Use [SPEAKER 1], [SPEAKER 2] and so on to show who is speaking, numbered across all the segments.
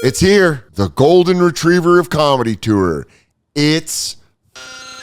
[SPEAKER 1] It's here. The Golden Retriever of Comedy Tour. It's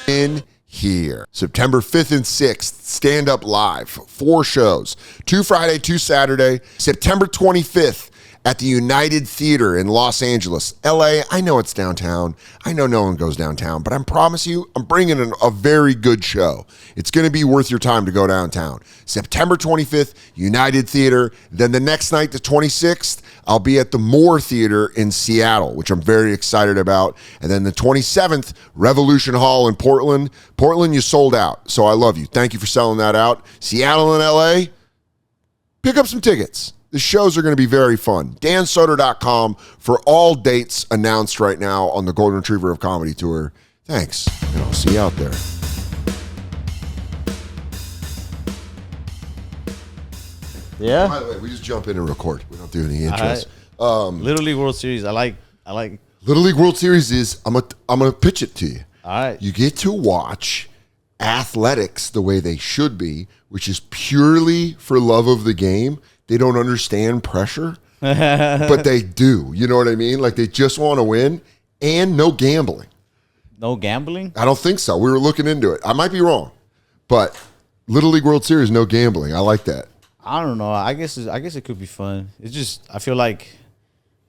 [SPEAKER 1] in here. September 5th and 6th, stand up live. 4 shows. 2 Friday, 2 Saturday. September 25th at the United Theater in Los Angeles. LA, I know it's downtown. I know no one goes downtown, but I promise you, I'm bringing in a very good show. It's going to be worth your time to go downtown. September 25th, United Theater. Then the next night, the 26th, I'll be at the Moore Theater in Seattle, which I'm very excited about. And then the 27th, Revolution Hall in Portland. Portland, you sold out, so I love you. Thank you for selling that out. Seattle and LA, pick up some tickets. The shows are going to be very fun. DanSoder.com for all dates announced right now on the Golden Retriever of Comedy Tour. Thanks, and I'll see you out there.
[SPEAKER 2] Yeah.
[SPEAKER 1] By the way, we just jump in and record. We don't do any intros.
[SPEAKER 2] Little League World Series. I like.
[SPEAKER 1] Little League World Series is, I'm gonna pitch it to you.
[SPEAKER 2] All right.
[SPEAKER 1] You get to watch athletics the way they should be, which is purely for love of the game. They don't understand pressure, but they do. You know what I mean? Like, they just want to win, and no gambling.
[SPEAKER 2] No gambling?
[SPEAKER 1] I don't think so. We were looking into it. I might be wrong, but Little League World Series, no gambling. I like that.
[SPEAKER 2] I don't know. I guess it could be fun. It's just, I feel like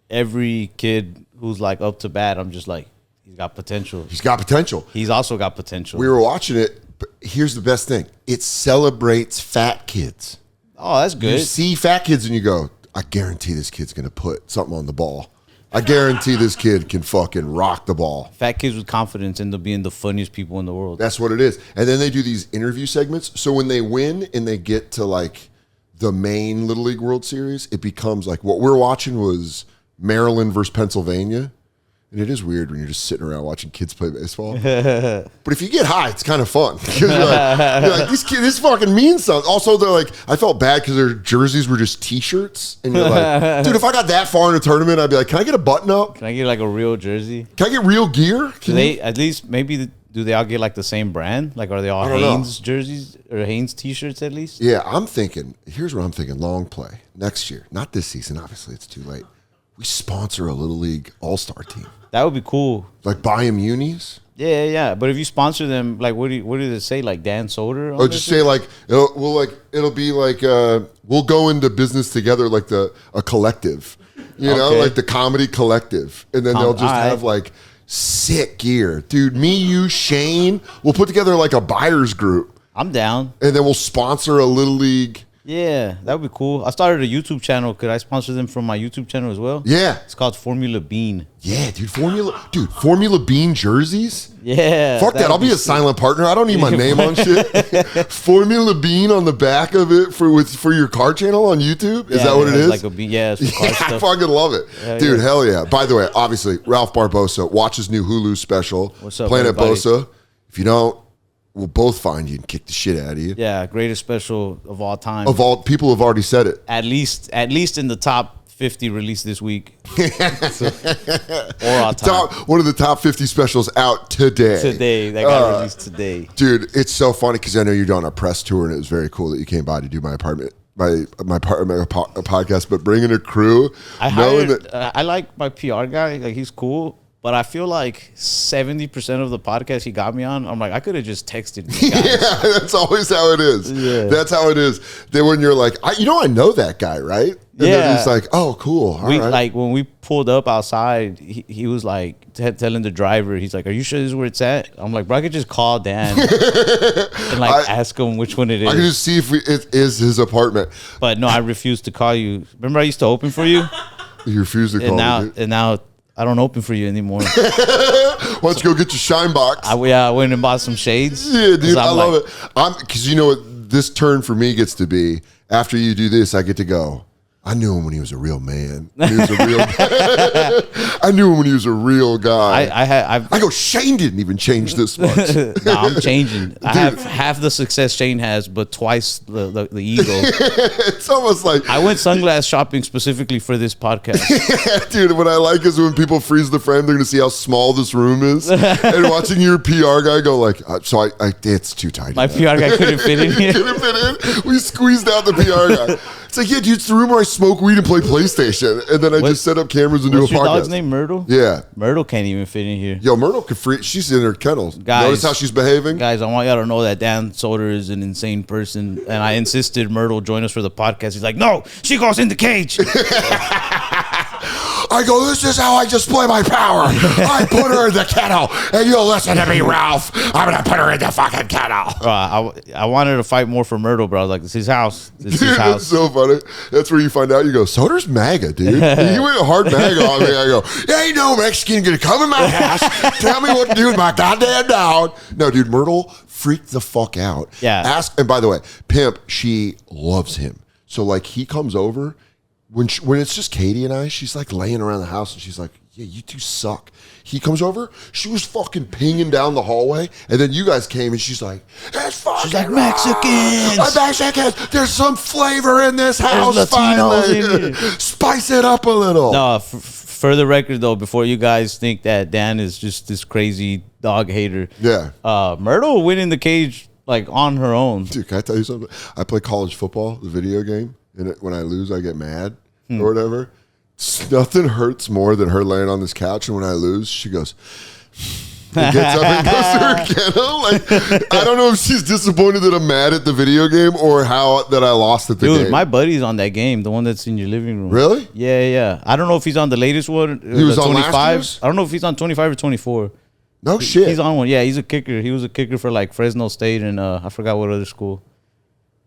[SPEAKER 2] every kid who's like up to bat, I'm just like, he's got potential.
[SPEAKER 1] He's got potential.
[SPEAKER 2] He's also got potential.
[SPEAKER 1] We were watching it, but here's the best thing. It celebrates fat kids.
[SPEAKER 2] Oh, that's good.
[SPEAKER 1] You see fat kids and you go, I guarantee this kid's going to put something on the ball. I guarantee this kid can fucking rock the ball.
[SPEAKER 2] Fat kids with confidence end up being the funniest people in the world.
[SPEAKER 1] That's what it is. And then they do these interview segments. So when they win and they get to like the main Little League World Series, it becomes like, what we're watching was Maryland versus Pennsylvania. And it is weird when you're just sitting around watching kids play baseball. But if you get high, it's kind of fun. Because you're like, these kids, this fucking means something. Also, they're like, I felt bad because their jerseys were just T-shirts. And you're like, dude, if I got that far in a tournament, I'd be like, can I get a button up?
[SPEAKER 2] Can I get like a real jersey?
[SPEAKER 1] Can I get real gear?
[SPEAKER 2] Do they, at least, maybe, do they all get like the same brand? Like, are they all Hanes jerseys or Hanes T-shirts at least?
[SPEAKER 1] Yeah, I'm thinking, here's what I'm thinking, long play. Next year, not this season, obviously, it's too late. We sponsor a Little League All-Star team.
[SPEAKER 2] That would be cool.
[SPEAKER 1] Like buy them unis?
[SPEAKER 2] Yeah. But if you sponsor them, like, what did it say? Like Dan Soder?
[SPEAKER 1] Or just say like, it'll be like, we'll go into business together like a collective, you know, like the comedy collective. And then they'll just have like sick gear. Dude, me, you, Shane, we'll put together like a buyer's group.
[SPEAKER 2] I'm down.
[SPEAKER 1] And then we'll sponsor a Little League.
[SPEAKER 2] Yeah, that would be cool. I started a YouTube channel. Could I sponsor them from my YouTube channel as well?
[SPEAKER 1] Yeah.
[SPEAKER 2] It's called Formula Bean.
[SPEAKER 1] Yeah, dude. Formula Bean jerseys?
[SPEAKER 2] Yeah.
[SPEAKER 1] Fuck that. I'll be a silent partner. I don't need my name on shit. Formula Bean on the back of it for your car channel on YouTube? Is that what it is?
[SPEAKER 2] Like a bean. Yeah, it's car stuff.
[SPEAKER 1] I fucking love it. Dude, hell yeah. By the way, obviously, Ralph Barbosa, watch his new HULU special.
[SPEAKER 2] What's up,
[SPEAKER 1] Planet
[SPEAKER 2] everybody?
[SPEAKER 1] Bosa. If you don't, we'll both find you and kick the shit out of you.
[SPEAKER 2] Yeah, greatest special of all time.
[SPEAKER 1] Of all people have already said it.
[SPEAKER 2] At least in the top 50 released this week. Or all time.
[SPEAKER 1] One of the top 50 specials out today.
[SPEAKER 2] That got released today.
[SPEAKER 1] Dude, it's so funny because I know you're doing a press tour and it was very cool that you came by to do my podcast, but bringing a crew.
[SPEAKER 2] I like my PR guy. Like, he's cool. But I feel like 70% of the podcast he got me on, I'm like, I could have just texted these guys.
[SPEAKER 1] Yeah, that's always how it is.
[SPEAKER 2] Yeah.
[SPEAKER 1] That's how it is. Then when you're like, I know that guy, right? And then he's like, oh, cool. All right.
[SPEAKER 2] Like, when we pulled up outside, he was like telling the driver, he's like, are you sure this is where it's at? I'm like, bro, I could just call Dan and ask him which one it is.
[SPEAKER 1] I can just see if it is his apartment.
[SPEAKER 2] But no, I refused to call you. Remember I used to open for you?
[SPEAKER 1] You refused to call me.
[SPEAKER 2] And now I don't open for you anymore.
[SPEAKER 1] Why don't you go get your shine box?
[SPEAKER 2] I went and bought some shades.
[SPEAKER 1] Yeah, dude, I love it. Because you know what this turn for me gets to be? After you do this, I get to go, I knew him when he was a real man. I knew him when he was a real guy. I go, Shane didn't even change this much.
[SPEAKER 2] No, I'm changing. I have half the success Shane has, but twice the ego.
[SPEAKER 1] It's almost like
[SPEAKER 2] I went sunglass shopping specifically for this podcast.
[SPEAKER 1] Dude, what I like is when people freeze the frame, they're going to see how small this room is. And watching your PR guy go like, it's too tight.
[SPEAKER 2] My PR guy couldn't fit in here.
[SPEAKER 1] Couldn't fit in. We squeezed out the PR guy. It's like, yeah, dude, it's the room where I smoke weed and play PlayStation. And then I just set up cameras and do a podcast.
[SPEAKER 2] What's your dog's name, Myrtle?
[SPEAKER 1] Yeah.
[SPEAKER 2] Myrtle can't even fit in here.
[SPEAKER 1] Yo, Myrtle can free. She's in her kennel.
[SPEAKER 2] Guys,
[SPEAKER 1] notice how she's behaving?
[SPEAKER 2] Guys, I want y'all to know that Dan Soder is an insane person. And I insisted Myrtle join us for the podcast. He's like, no, she goes in the cage.
[SPEAKER 1] I go, this is how I display my power. I put her in the kennel, and you'll listen to me, Ralph. I'm going to put her in the fucking kennel.
[SPEAKER 2] I wanted to fight more for Myrtle, but I was like, this is his house. This is his
[SPEAKER 1] Dude,
[SPEAKER 2] house.
[SPEAKER 1] it's so funny. That's where you find out. You go, Soder's MAGA, dude. He went hard MAGA on me. I go, ain't no Mexican going to come in my house, tell me what to do with my goddamn dog. No, dude, Myrtle freaked the fuck out.
[SPEAKER 2] Yeah.
[SPEAKER 1] And by the way, Pimp, she loves him. So, like, he comes over. When it's just Katie and I, she's like laying around the house and she's like, yeah, you two suck. He comes over, she was fucking pinging down the hallway, and then you guys came and she's like, it's fucking
[SPEAKER 2] she's like, Mexicans.
[SPEAKER 1] Mexicans. There's some flavor in this house.
[SPEAKER 2] There's Latinos in here.
[SPEAKER 1] Spice it up a little.
[SPEAKER 2] No, for the record though, before you guys think that Dan is just this crazy dog hater.
[SPEAKER 1] Yeah.
[SPEAKER 2] Myrtle went in the cage like on her own.
[SPEAKER 1] Dude, can I tell you something? I play college football, the video game. And when I lose, I get mad or whatever. Nothing hurts more than her laying on this couch. And when I lose, she goes, and gets up and goes to her kennel. Like, I don't know if she's disappointed that I'm mad at the video game or how that I lost at the game.
[SPEAKER 2] Dude, my buddy's on that game, the one that's in your living room.
[SPEAKER 1] Really?
[SPEAKER 2] Yeah. I don't know if he's on the latest one.
[SPEAKER 1] He was on
[SPEAKER 2] 25.
[SPEAKER 1] last year's?
[SPEAKER 2] I don't know if he's on 25 or 24.
[SPEAKER 1] No shit.
[SPEAKER 2] He's on one. Yeah, he's a kicker. He was a kicker for like Fresno State and I forgot what other school.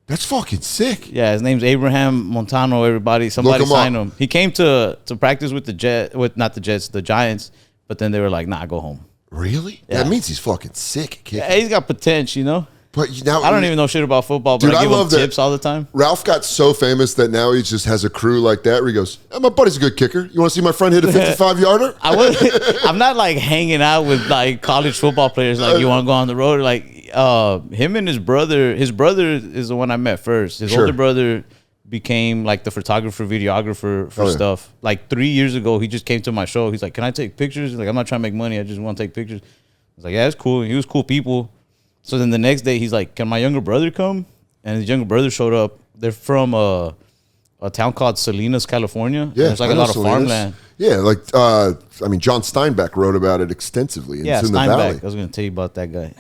[SPEAKER 1] That's fucking sick.
[SPEAKER 2] Yeah, his name's Abraham Montano. Everybody, somebody signed him. He came to practice with the Giants, but then they were like, "Nah, go home."
[SPEAKER 1] Really?
[SPEAKER 2] Yeah.
[SPEAKER 1] That means he's fucking sick. At kicking.
[SPEAKER 2] Yeah, he's got potential, you know.
[SPEAKER 1] But now
[SPEAKER 2] I don't even know shit about football, but
[SPEAKER 1] dude,
[SPEAKER 2] I give him
[SPEAKER 1] that
[SPEAKER 2] tips all the time.
[SPEAKER 1] Ralph got so famous that now he just has a crew like that where he goes, my buddy's a good kicker. You want to see my friend hit a 55-yarder?
[SPEAKER 2] I'm not like hanging out with like college football players. Like, you want to go on the road? Like, him and his brother is the one I met first. His older brother became like the photographer, videographer for stuff. Like 3 years ago, he just came to my show. He's like, can I take pictures? He's like, I'm not trying to make money. I just want to take pictures. I was like, yeah, that's cool. And he was cool people. So then the next day, he's like, can my younger brother come? And his younger brother showed up. They're from a town called Salinas, California.
[SPEAKER 1] Yeah,
[SPEAKER 2] there's like a lot of farmland.
[SPEAKER 1] Yeah, like, I mean, John Steinbeck wrote about it extensively.
[SPEAKER 2] Yeah,
[SPEAKER 1] it's in
[SPEAKER 2] Steinbeck.
[SPEAKER 1] the valley.
[SPEAKER 2] I was going to tell you about that guy.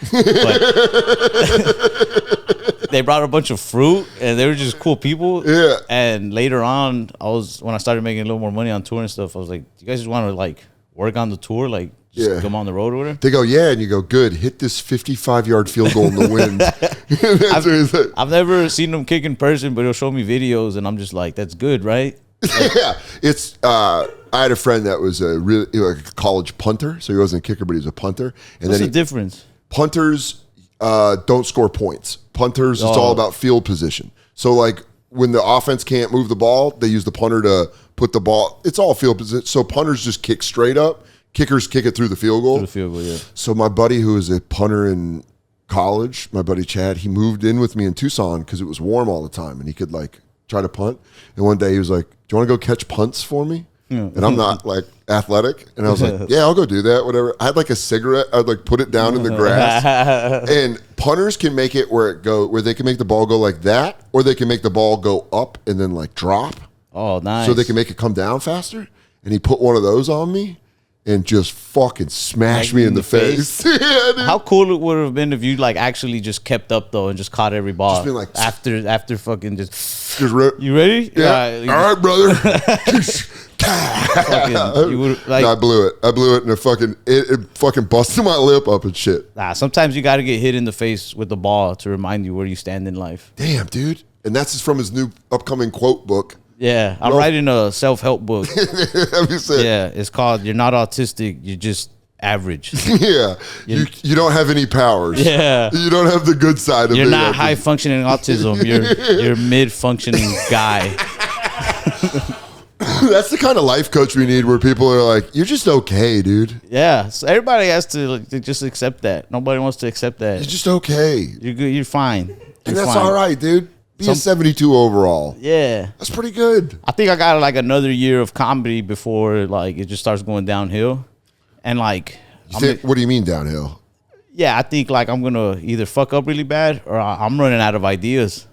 [SPEAKER 2] But they brought a bunch of fruit, and they were just cool people.
[SPEAKER 1] Yeah.
[SPEAKER 2] And later on, when I started making a little more money on tour and stuff, I was like, do you guys just want to, like, work on the tour? Like, just come on the road or whatever?
[SPEAKER 1] They go, yeah, and you go, good, hit this 55-yard field goal in the wind.
[SPEAKER 2] I've never seen them kick in person, but he'll show me videos, and I'm just like, that's good, right? Like,
[SPEAKER 1] yeah, it's. I had a friend that was a college punter, so he wasn't a kicker, but he was a punter. And
[SPEAKER 2] what's the difference?
[SPEAKER 1] Punters don't score points. Punters, it's all about field position. So, like, when the offense can't move the ball, they use the punter to put the ball. It's all field position. So punters just kick straight up. Kickers kick it through the field goal.
[SPEAKER 2] Yeah.
[SPEAKER 1] So my buddy who was a punter in college, my buddy Chad, he moved in with me in Tucson because it was warm all the time and he could like try to punt. And one day he was like, do you want to go catch punts for me? Yeah. And I'm not like athletic. And I was like, yeah, I'll go do that, whatever. I had like a cigarette. I'd like put it down in the grass. And punters can make it where they can make the ball go like that, or they can make the ball go up and then like drop.
[SPEAKER 2] Oh, nice.
[SPEAKER 1] So they can make it come down faster. And he put one of those on me and just fucking smashed me in the face. Yeah,
[SPEAKER 2] how cool it would have been if you like actually just kept up though and just caught every ball.
[SPEAKER 1] Just been like,
[SPEAKER 2] after fucking just you ready?
[SPEAKER 1] Yeah. All right, brother. I blew it. And it fucking busted my lip up and shit.
[SPEAKER 2] Nah, sometimes you got to get hit in the face with the ball to remind you where you stand in life.
[SPEAKER 1] Damn, dude. And that's from his new upcoming quote book.
[SPEAKER 2] Yeah, I'm writing a self-help book.
[SPEAKER 1] Yeah,
[SPEAKER 2] it's called "You're Not Autistic, You're Just Average."
[SPEAKER 1] Yeah, you don't have any powers.
[SPEAKER 2] Yeah,
[SPEAKER 1] you don't have the good side of it.
[SPEAKER 2] You're not high-functioning autism. You're mid-functioning guy.
[SPEAKER 1] That's the kind of life coach we need, where people are like, "You're just okay, dude."
[SPEAKER 2] Yeah, so everybody has to just accept that. Nobody wants to accept that.
[SPEAKER 1] You're just okay.
[SPEAKER 2] You're good. You're fine.
[SPEAKER 1] And that's all right, dude. Be a 72 overall.
[SPEAKER 2] Yeah.
[SPEAKER 1] That's pretty good.
[SPEAKER 2] I think I got like another year of comedy before like it just starts going downhill. And like
[SPEAKER 1] what do you mean downhill?
[SPEAKER 2] Yeah, I think like I'm going to either fuck up really bad or I'm running out of ideas.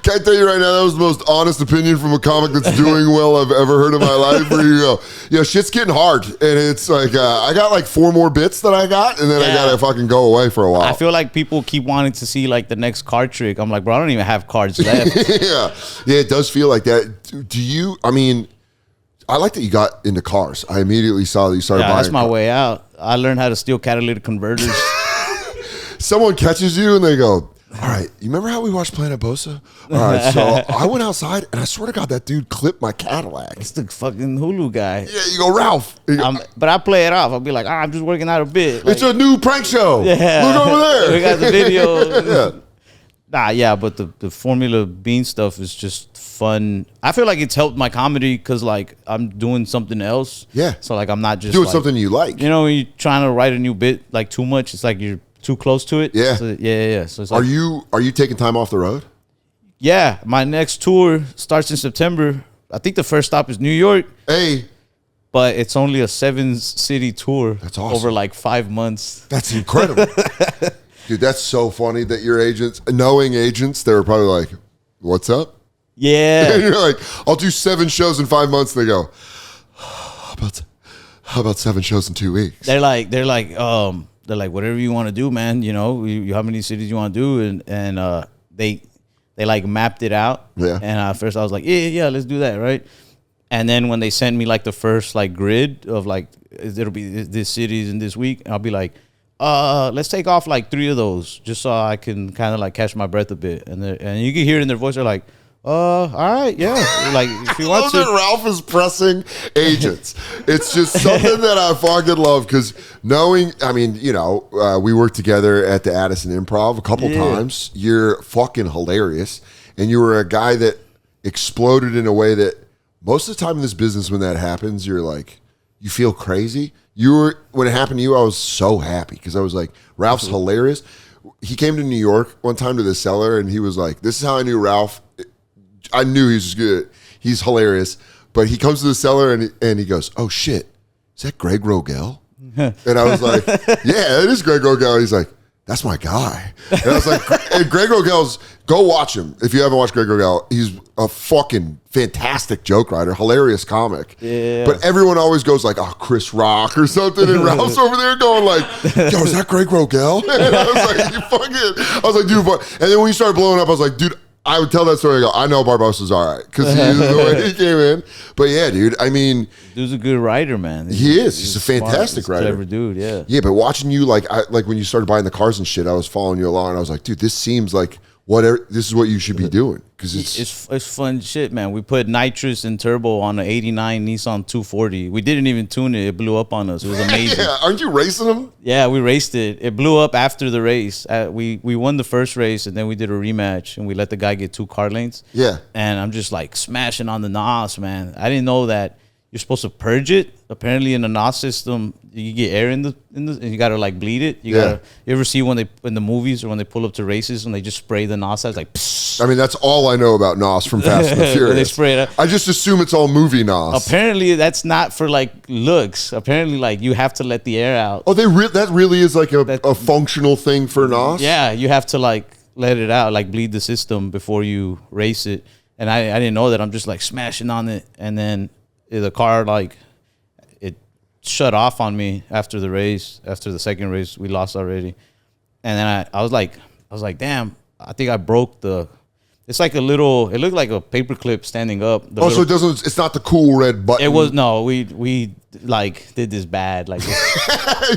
[SPEAKER 1] Can't tell you right now, that was the most honest opinion from a comic that's doing well I've ever heard in my life. Where you go, yeah, shit's getting hard. And it's like, I got like 4 more bits that I got, and then I got to fucking go away for a while.
[SPEAKER 2] I feel like people keep wanting to see like the next card trick. I'm like, bro, I don't even have cards left.
[SPEAKER 1] Yeah, it does feel like that. Do you, I mean, I like that you got into cars. I immediately saw that you started buying.
[SPEAKER 2] That's my way out. I learned how to steal catalytic converters.
[SPEAKER 1] Someone catches you and they go, all right, you remember how we watched Planet Bosa? All right, so I went outside and I swear to God, that dude clipped my Cadillac.
[SPEAKER 2] It's the fucking HULU guy.
[SPEAKER 1] Yeah, you go, Ralph.
[SPEAKER 2] But I play it off. I'll be like, I'm just working out a bit. Like,
[SPEAKER 1] it's a new prank show.
[SPEAKER 2] Yeah.
[SPEAKER 1] Look over there.
[SPEAKER 2] We got the video.
[SPEAKER 1] Yeah.
[SPEAKER 2] But the Formula Bean stuff is just fun. I feel like it's helped my comedy because like I'm doing something else.
[SPEAKER 1] Yeah.
[SPEAKER 2] So like I'm not just
[SPEAKER 1] doing
[SPEAKER 2] like,
[SPEAKER 1] something you like.
[SPEAKER 2] You know, when you're trying to write a new bit like too much, it's like you're too close to it.
[SPEAKER 1] Yeah.
[SPEAKER 2] So, yeah. So it's like,
[SPEAKER 1] are you taking time off the road?
[SPEAKER 2] Yeah. My next tour starts in September. I think the first stop is New York.
[SPEAKER 1] Hey.
[SPEAKER 2] But it's only a 7-city tour.
[SPEAKER 1] That's awesome.
[SPEAKER 2] Over like 5 months.
[SPEAKER 1] That's incredible. Dude, that's so funny that your agents, knowing agents, they were probably like, what's up?
[SPEAKER 2] Yeah.
[SPEAKER 1] And you're like, I'll do 7 shows in 5 months. They go, how about 7 shows in 2 weeks?
[SPEAKER 2] They're like, whatever you want to do, man. You know, how many cities you want to do, and they like mapped it out.
[SPEAKER 1] Yeah.
[SPEAKER 2] And at first I was like, yeah, let's do that, right? And then when they sent me like the first like grid of like it'll be this cities in this week, I'll be like, let's take off like 3 of those just so I can kind of like catch my breath a bit. And you can hear it in their voice. They're like, all right, yeah. Like if you want to.
[SPEAKER 1] Ralph is pressing agents. It's just something that I fucking love because knowing, I mean, you know, we worked together at the Addison Improv a couple times. You're fucking hilarious. And you were a guy that exploded in a way that most of the time in this business when that happens, you're like, you feel crazy. When it happened to you, I was so happy because I was like, Ralph's hilarious. He came to New York one time to the cellar and he was like, this is how I knew Ralph. I knew he was good. He's hilarious. But he comes to the cellar and he goes, oh shit, is that Greg Rogel? And I was like, yeah, it is Greg Rogel. He's like, that's my guy. And I was like, and Greg Rogel's, go watch him. If you haven't watched Greg Rogel, he's a fucking fantastic joke writer, hilarious comic. Yeah. But everyone always goes like, oh, Chris Rock or something. And Ralph's over there going like, yo, is that Greg Rogel? And I was like, you fucking, I was like, dude, and then when you started blowing up, I was like, dude, I would tell that story. I go, I know Barbosa's all right because the way he came in. But yeah, dude, I mean,
[SPEAKER 2] dude's a good writer, man.
[SPEAKER 1] He is. He's a fantastic writer.
[SPEAKER 2] Clever dude, yeah.
[SPEAKER 1] Yeah, but watching you, like when you started buying the cars and shit, I was following you along, and I was like, dude, this seems like whatever. This is what you should be doing because
[SPEAKER 2] it's fun shit, man. We put nitrous and turbo on an '89 Nissan 240. We didn't even tune it. It blew up on us. It was amazing.
[SPEAKER 1] Yeah, aren't you racing them?
[SPEAKER 2] Yeah, we raced it. It blew up after the race. We won the first race, and then we did a rematch, and we let the guy get 2 car lanes.
[SPEAKER 1] Yeah. And
[SPEAKER 2] I'm just like smashing on the NOS, man. I didn't know that you're supposed to purge it. Apparently, in the NOS system, you get air in the and you gotta like bleed it. You ever see when they in the movies or when they pull up to races and they just spray the NOS out? It's like, psst.
[SPEAKER 1] I mean, that's all I know about NOS from Fast and the Furious.
[SPEAKER 2] They spray it out.
[SPEAKER 1] I just assume it's all movie NOS.
[SPEAKER 2] Apparently, that's not for like looks. Apparently, like you have to let the air out.
[SPEAKER 1] Oh, that really is like a functional thing for NOS?
[SPEAKER 2] Yeah, you have to like let it out, like bleed the system before you race it. And I didn't know that. I'm just like smashing on it, and then the car like it shut off on me after the race. After the second race, we lost already, and then I was like, damn, I think I broke the. It's like it looked like a paperclip standing up.
[SPEAKER 1] So it's not the cool red button.
[SPEAKER 2] It was, no, we like did this bad. Like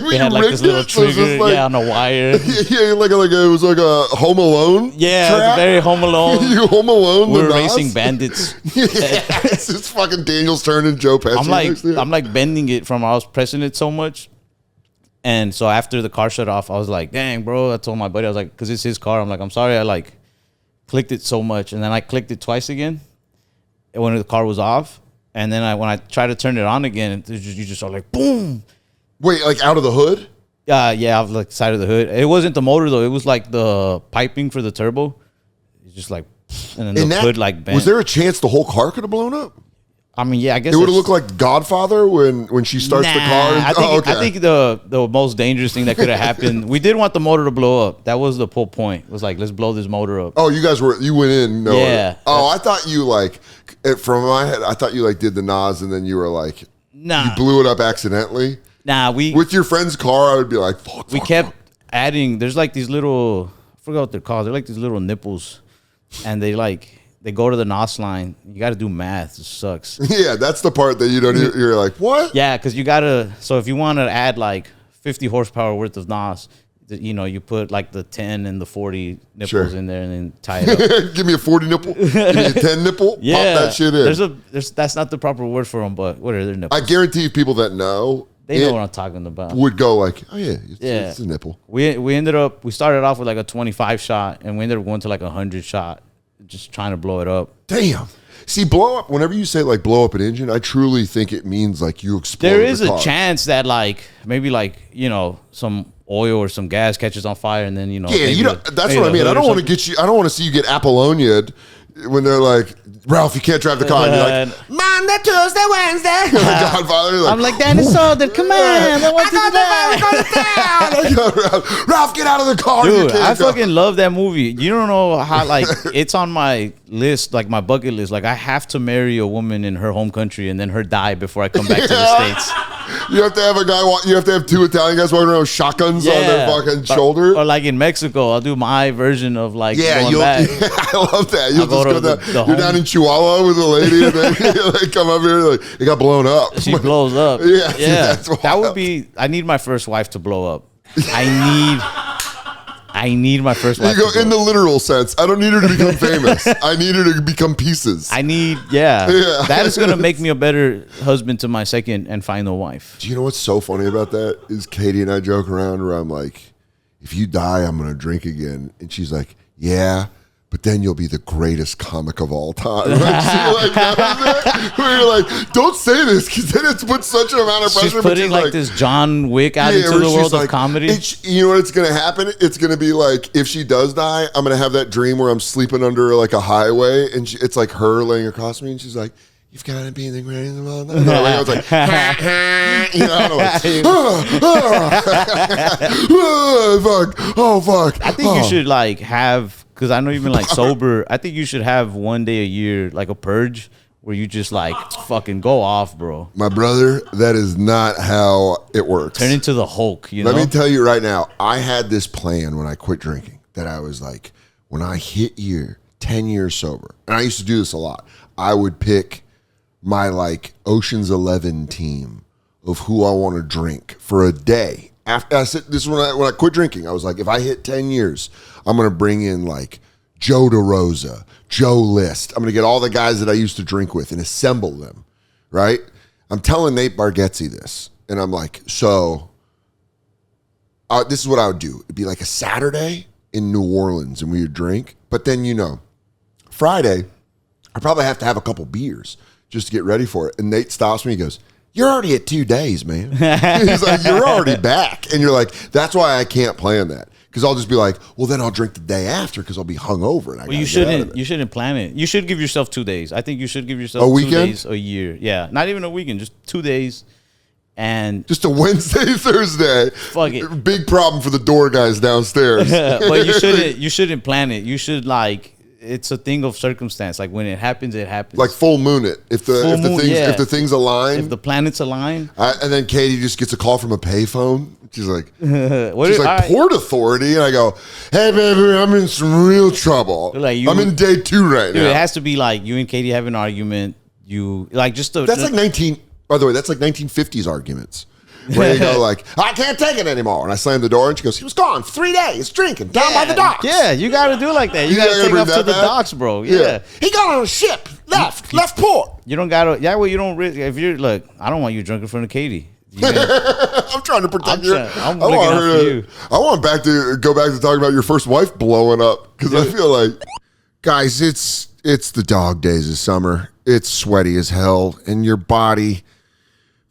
[SPEAKER 2] we
[SPEAKER 1] had
[SPEAKER 2] like this little trigger, like, on a wire.
[SPEAKER 1] Yeah, like it was like a Home Alone.
[SPEAKER 2] Yeah,
[SPEAKER 1] trap.
[SPEAKER 2] It was very Home Alone.
[SPEAKER 1] You Home Alone.
[SPEAKER 2] We were racing bandits.
[SPEAKER 1] Yeah, it's fucking Daniel's turn and Joe Pesci.
[SPEAKER 2] I'm like bending it from I was pressing it so much. And so after the car shut off, I was like, dang, bro. I told my buddy, I was like, because it's his car. I'm like, I'm sorry, I like clicked it so much. And then I clicked it twice again when the car was off. And then when I tried to turn it on again, you just are like, boom.
[SPEAKER 1] Wait, like out of the hood?
[SPEAKER 2] Yeah, off the side of the hood. It wasn't the motor, though. It was like the piping for the turbo. It's just like, and then the hood like bent.
[SPEAKER 1] Was there a chance the whole car could have blown up?
[SPEAKER 2] I mean, yeah, I guess
[SPEAKER 1] it would have looked like Godfather when she starts the car.
[SPEAKER 2] I think the most dangerous thing that could have happened. We did want the motor to blow up. That was the whole point. It was like, let's blow this motor up.
[SPEAKER 1] Oh, you went in. No.
[SPEAKER 2] Yeah.
[SPEAKER 1] Oh, I thought you from my head. I thought you did the Nas and then you were like,
[SPEAKER 2] nah,
[SPEAKER 1] you blew it up accidentally.
[SPEAKER 2] Nah,
[SPEAKER 1] with your friend's car, I would be like, fuck.
[SPEAKER 2] We kept adding. There's like these little. I forgot what they're called. They're like these little nipples, and they go to the NOS line. You got to do math. It sucks.
[SPEAKER 1] Yeah, that's the part that you don't. You're like, what?
[SPEAKER 2] Yeah, because you gotta. So if you want to add like 50 horsepower worth of NOS, you put like the 10 and the 40 nipples in there, and then tie it up.
[SPEAKER 1] Give me a 40 nipple. Give me a 10 nipple.
[SPEAKER 2] Yeah,
[SPEAKER 1] pop that shit in.
[SPEAKER 2] That's not the proper word for them, but what are their nipples?
[SPEAKER 1] I guarantee people that know.
[SPEAKER 2] They know what I'm talking about.
[SPEAKER 1] Would go like, oh yeah, it's a nipple.
[SPEAKER 2] We started off with like a 25 shot, and we ended up going to like a 100 shot, just trying to blow it up.
[SPEAKER 1] Damn. See, blow up. Whenever you say like blow up an engine, I truly think it means like you explode.
[SPEAKER 2] There is a chance that like maybe like some oil or some gas catches on fire, and then
[SPEAKER 1] Yeah, that's what I mean. I don't want to get you. I don't want to see you get Apollonia'd when they're like, Ralph, you can't drive the car. And you're like, Monday, Tuesday, Wednesday. Godfather.
[SPEAKER 2] Like, I'm like, Danny Soder, come on. I want to
[SPEAKER 1] go to town. Ralph, get out of the car.
[SPEAKER 2] Dude, I fucking love that movie. You don't know how, like, it's on my list, like my bucket list. Like, I have to marry a woman in her home country and then her die before I come back to the States.
[SPEAKER 1] You have to have you have to have 2 Italian guys walking around with shotguns on their fucking shoulder.
[SPEAKER 2] Or like in Mexico, I'll do my version of like going
[SPEAKER 1] back. I love that. You'll just go down. You're down in Chihuahua with a lady, and then they come up here like it got blown up.
[SPEAKER 2] She blows up.
[SPEAKER 1] Yeah.
[SPEAKER 2] That would be. I need my first wife to blow up. I need my first wife.
[SPEAKER 1] You go in the literal sense. I don't need her to become famous. I need her to become pieces.
[SPEAKER 2] That is going to make me a better husband to my second and final wife.
[SPEAKER 1] Do you know what's so funny about that? Is Katie and I joke around where I'm like, if you die, I'm going to drink again. And she's like, yeah, but then you'll be the greatest comic of all time. Where you're like, don't say this, because then it's put such an amount of pressure.
[SPEAKER 2] She's putting like this John Wick out into the world of comedy.
[SPEAKER 1] You know what's going to happen? It's going to be like, if she does die, I'm going to have that dream where I'm sleeping under like a highway, and it's like her laying across me, and she's like, you've got to be the greatest of all time. And I was like, fuck.
[SPEAKER 2] I think you should like have, because I know you've been like sober. I think you should have one day a year, like a purge, where you just like fucking go off, bro.
[SPEAKER 1] My brother, that is not how it works.
[SPEAKER 2] Turn into the Hulk,
[SPEAKER 1] Let me tell you right now, I had this plan when I quit drinking that I was like, when I hit 10 years sober, and I used to do this a lot, I would pick my like Ocean's 11 team of who I want to drink for a day. After I said this, when I quit drinking, I was like, if I hit 10 years, I'm going to bring in like Joe DeRosa, Joe List. I'm going to get all the guys that I used to drink with and assemble them, right? I'm telling Nate Bargatze this, and I'm like, so this is what I would do. It'd be like a Saturday in New Orleans, and we would drink. But then, Friday, I probably have to have a couple beers just to get ready for it. And Nate stops me. He goes, you're already at 2 days, man. He's like, you're already back. And you're like, that's why I can't plan that. Because I'll just be like, well, then I'll drink the day after because I'll be hungover. And
[SPEAKER 2] you shouldn't plan it. You should give yourself 2 days. I think you should give yourself
[SPEAKER 1] a
[SPEAKER 2] 2 days a year. Yeah, not even a weekend, just 2 days. And
[SPEAKER 1] just a Wednesday, Thursday.
[SPEAKER 2] Fuck it.
[SPEAKER 1] Big problem for the door guys downstairs.
[SPEAKER 2] But you shouldn't plan it. You should it's a thing of circumstance. Like when it happens, it happens.
[SPEAKER 1] Like full moon it. If the things align.
[SPEAKER 2] If the planets align.
[SPEAKER 1] And then Katie just gets a call from a payphone. She's like, Port Authority. And I go, hey, baby, I'm in some real trouble. I'm in day 2 right now.
[SPEAKER 2] It has to be like you and Katie have an argument.
[SPEAKER 1] That's like 1950s arguments. Where you go like, I can't take it anymore. And I slam the door and she goes, he was gone for 3 days drinking down by the docks.
[SPEAKER 2] Yeah, you got to do it like that. You got to take off to the docks, bro. Yeah.
[SPEAKER 1] He got on a ship, left port.
[SPEAKER 2] You don't got to, you don't really, if you're, look, I don't want you drunk in front of Katie.
[SPEAKER 1] I'm trying to protect you.
[SPEAKER 2] I'm looking out for you.
[SPEAKER 1] I want go back to talking about your first wife blowing up. Because I feel like, guys, it's the dog days of summer. It's sweaty as hell. And your body...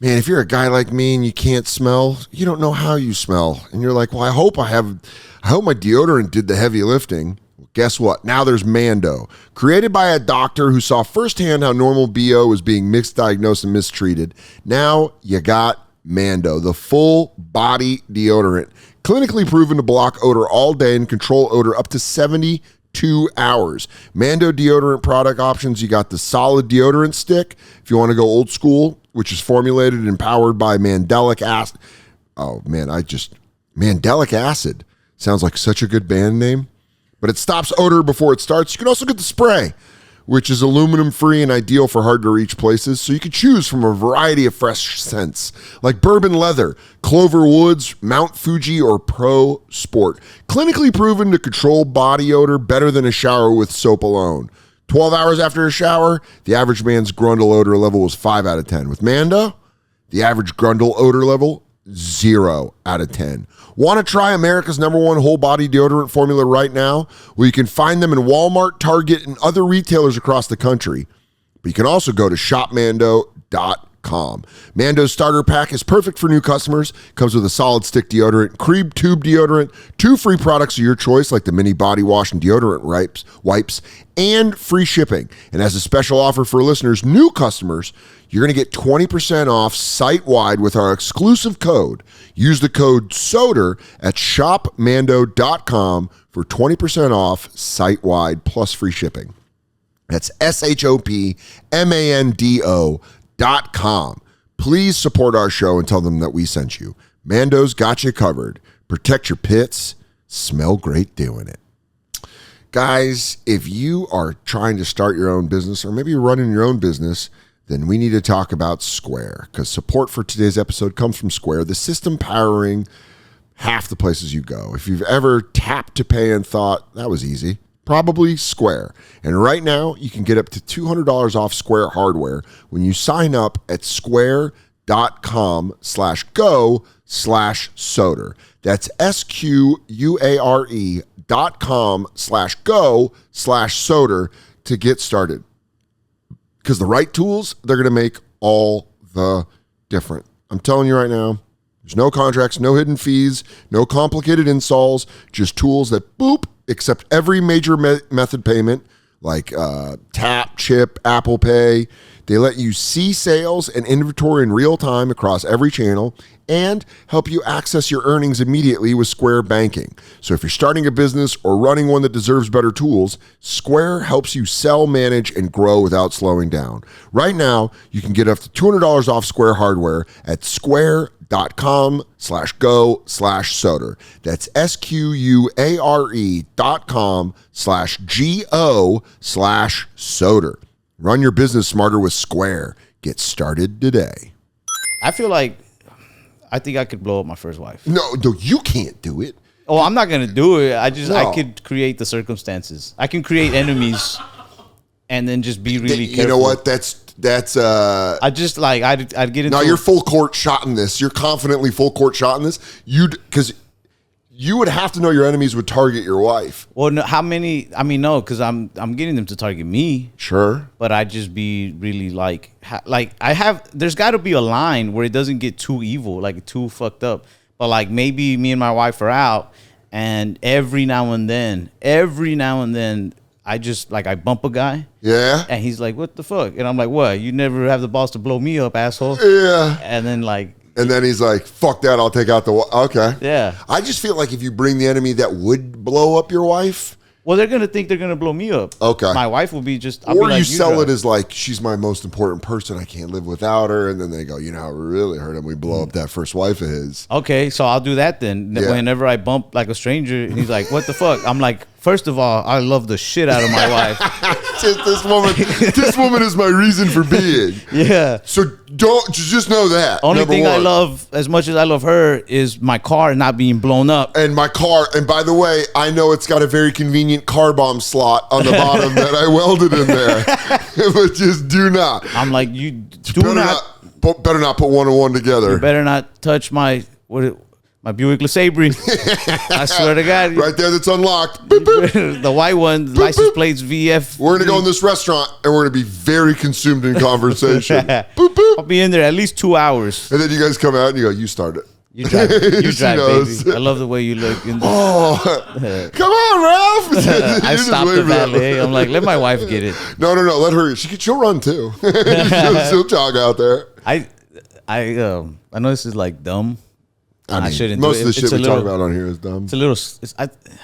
[SPEAKER 1] Man, if you're a guy like me and you can't smell, you don't know how you smell. And you're like, well, I hope my deodorant did the heavy lifting. Well, Guess what? Now there's Mando. Created by a doctor who saw firsthand how normal BO was being misdiagnosed and mistreated. Now you got Mando, the full body deodorant. Clinically proven to block odor all day and control odor up to 72 hours. Mando deodorant product options. You got the solid deodorant stick. If you want to go old school, which is formulated and powered by mandelic acid. Oh man, mandelic acid. Sounds like such a good band name. But it stops odor before it starts. You can also get the spray, which is aluminum-free and ideal for hard-to-reach places, so you can choose from a variety of fresh scents, like bourbon leather, Clover Woods, Mount Fuji, or Pro Sport. Clinically proven to control body odor better than a shower with soap alone. 12 hours after a shower, the average man's Grundle odor level was 5 out of 10. With Mando, the average Grundle odor level, 0 out of 10. Want to try America's #1 whole body deodorant formula right now? Well, you can find them in Walmart, Target, and other retailers across the country. But you can also go to shopmando.com. Mando's starter pack is perfect for new customers. Comes with a solid stick deodorant, Tube Deodorant, 2 free products of your choice like the mini body wash and deodorant wipes, and free shipping. And as a special offer for listeners, new customers, you're going to get 20% off site-wide with our exclusive code. Use the code SODER at shopmando.com for 20% off site-wide plus free shipping. That's shopmando.com. Please support our show and tell them that we sent you. Mando's got you covered. Protect your pits. Smell great doing it. Guys, if you are trying to start your own business, or maybe you're running your own business, then we need to talk about Square, because support for today's episode comes from Square, the system powering half the places you go. If you've ever tapped to pay and thought, that was easy, probably Square. And right now, you can get up to $200 off Square hardware when you sign up at square.com/go/Soder. That's SQUARE.com/go/Soder to get started. Because the right tools, they're going to make all the difference. I'm telling you right now, there's no contracts, no hidden fees, no complicated installs, just tools that boop, accept every major method payment like Tap, Chip, Apple Pay. They let you see sales and inventory in real time across every channel and help you access your earnings immediately with Square Banking. So if you're starting a business or running one that deserves better tools, Square helps you sell, manage, and grow without slowing down. Right now, you can get up to $200 off Square hardware at square.com/go/Soder. That's SQUARE.com/GO/Soder. Run your business smarter with Square. Get started today.
[SPEAKER 2] I feel like I think I could blow up my first wife.
[SPEAKER 1] No, you can't do it.
[SPEAKER 2] Oh, I'm not gonna do it. I could create the circumstances. I can create enemies, and then just be really careful.
[SPEAKER 1] You know what? That's.
[SPEAKER 2] I'd get into.
[SPEAKER 1] No, you're full court shot in this. You're confidently full court shot in this. Because you would have to know your enemies would target your wife.
[SPEAKER 2] Well, no, how many? I mean, no, because I'm getting them to target me.
[SPEAKER 1] Sure. But
[SPEAKER 2] I'd just be really there's got to be a line where it doesn't get too evil, like too fucked up. But like maybe me and my wife are out, and every now and then, I just I bump a guy.
[SPEAKER 1] Yeah.
[SPEAKER 2] And he's like, "What the fuck?" And I'm like, "What? You never have the balls to blow me up, asshole."
[SPEAKER 1] Yeah.
[SPEAKER 2] And then
[SPEAKER 1] And then he's like, fuck that, I'll take out the... Okay.
[SPEAKER 2] Yeah.
[SPEAKER 1] I just feel like if you bring the enemy that would blow up your wife...
[SPEAKER 2] Well, they're going to think they're going to blow me up.
[SPEAKER 1] Okay.
[SPEAKER 2] My wife will be just...
[SPEAKER 1] Or you sell it as like, she's my most important person, I can't live without her. And then they go, you know how it really hurt him? We blow up that first wife of his.
[SPEAKER 2] Okay, so I'll do that then. Yeah. Whenever I bump like a stranger, and he's like, what the fuck? I'm like, first of all, I love the shit out of my wife.
[SPEAKER 1] this woman is my reason for being.
[SPEAKER 2] Yeah.
[SPEAKER 1] So just know that.
[SPEAKER 2] Only thing I love, as much as I love her, is my car not being blown up.
[SPEAKER 1] And my car, and by the way, I know it's got a very convenient car bomb slot on the bottom that I welded in there. But just do not.
[SPEAKER 2] I'm like, you
[SPEAKER 1] better not put one and one together.
[SPEAKER 2] You better not touch my Buick LeSabre. I swear to God.
[SPEAKER 1] Right there, that's unlocked. Boop, boop.
[SPEAKER 2] The white one, boop, license boop. Plates VF.
[SPEAKER 1] We're going to go in this restaurant, and we're going to be very consumed in conversation. Boop, boop.
[SPEAKER 2] I'll be in there at least 2 hours.
[SPEAKER 1] And then you guys come out, and you go, you start it.
[SPEAKER 2] You drive, baby.
[SPEAKER 1] knows.
[SPEAKER 2] I love the way you look.
[SPEAKER 1] Oh, come on, Ralph.
[SPEAKER 2] I stopped the valet. I'm like, let my wife get it.
[SPEAKER 1] No. Let her. She'll run too. she'll jog out there.
[SPEAKER 2] I know this is like dumb.
[SPEAKER 1] I mean,
[SPEAKER 2] shouldn't.
[SPEAKER 1] Most
[SPEAKER 2] do
[SPEAKER 1] of
[SPEAKER 2] it.
[SPEAKER 1] the shit we talk about on here is dumb.
[SPEAKER 2] It's a little.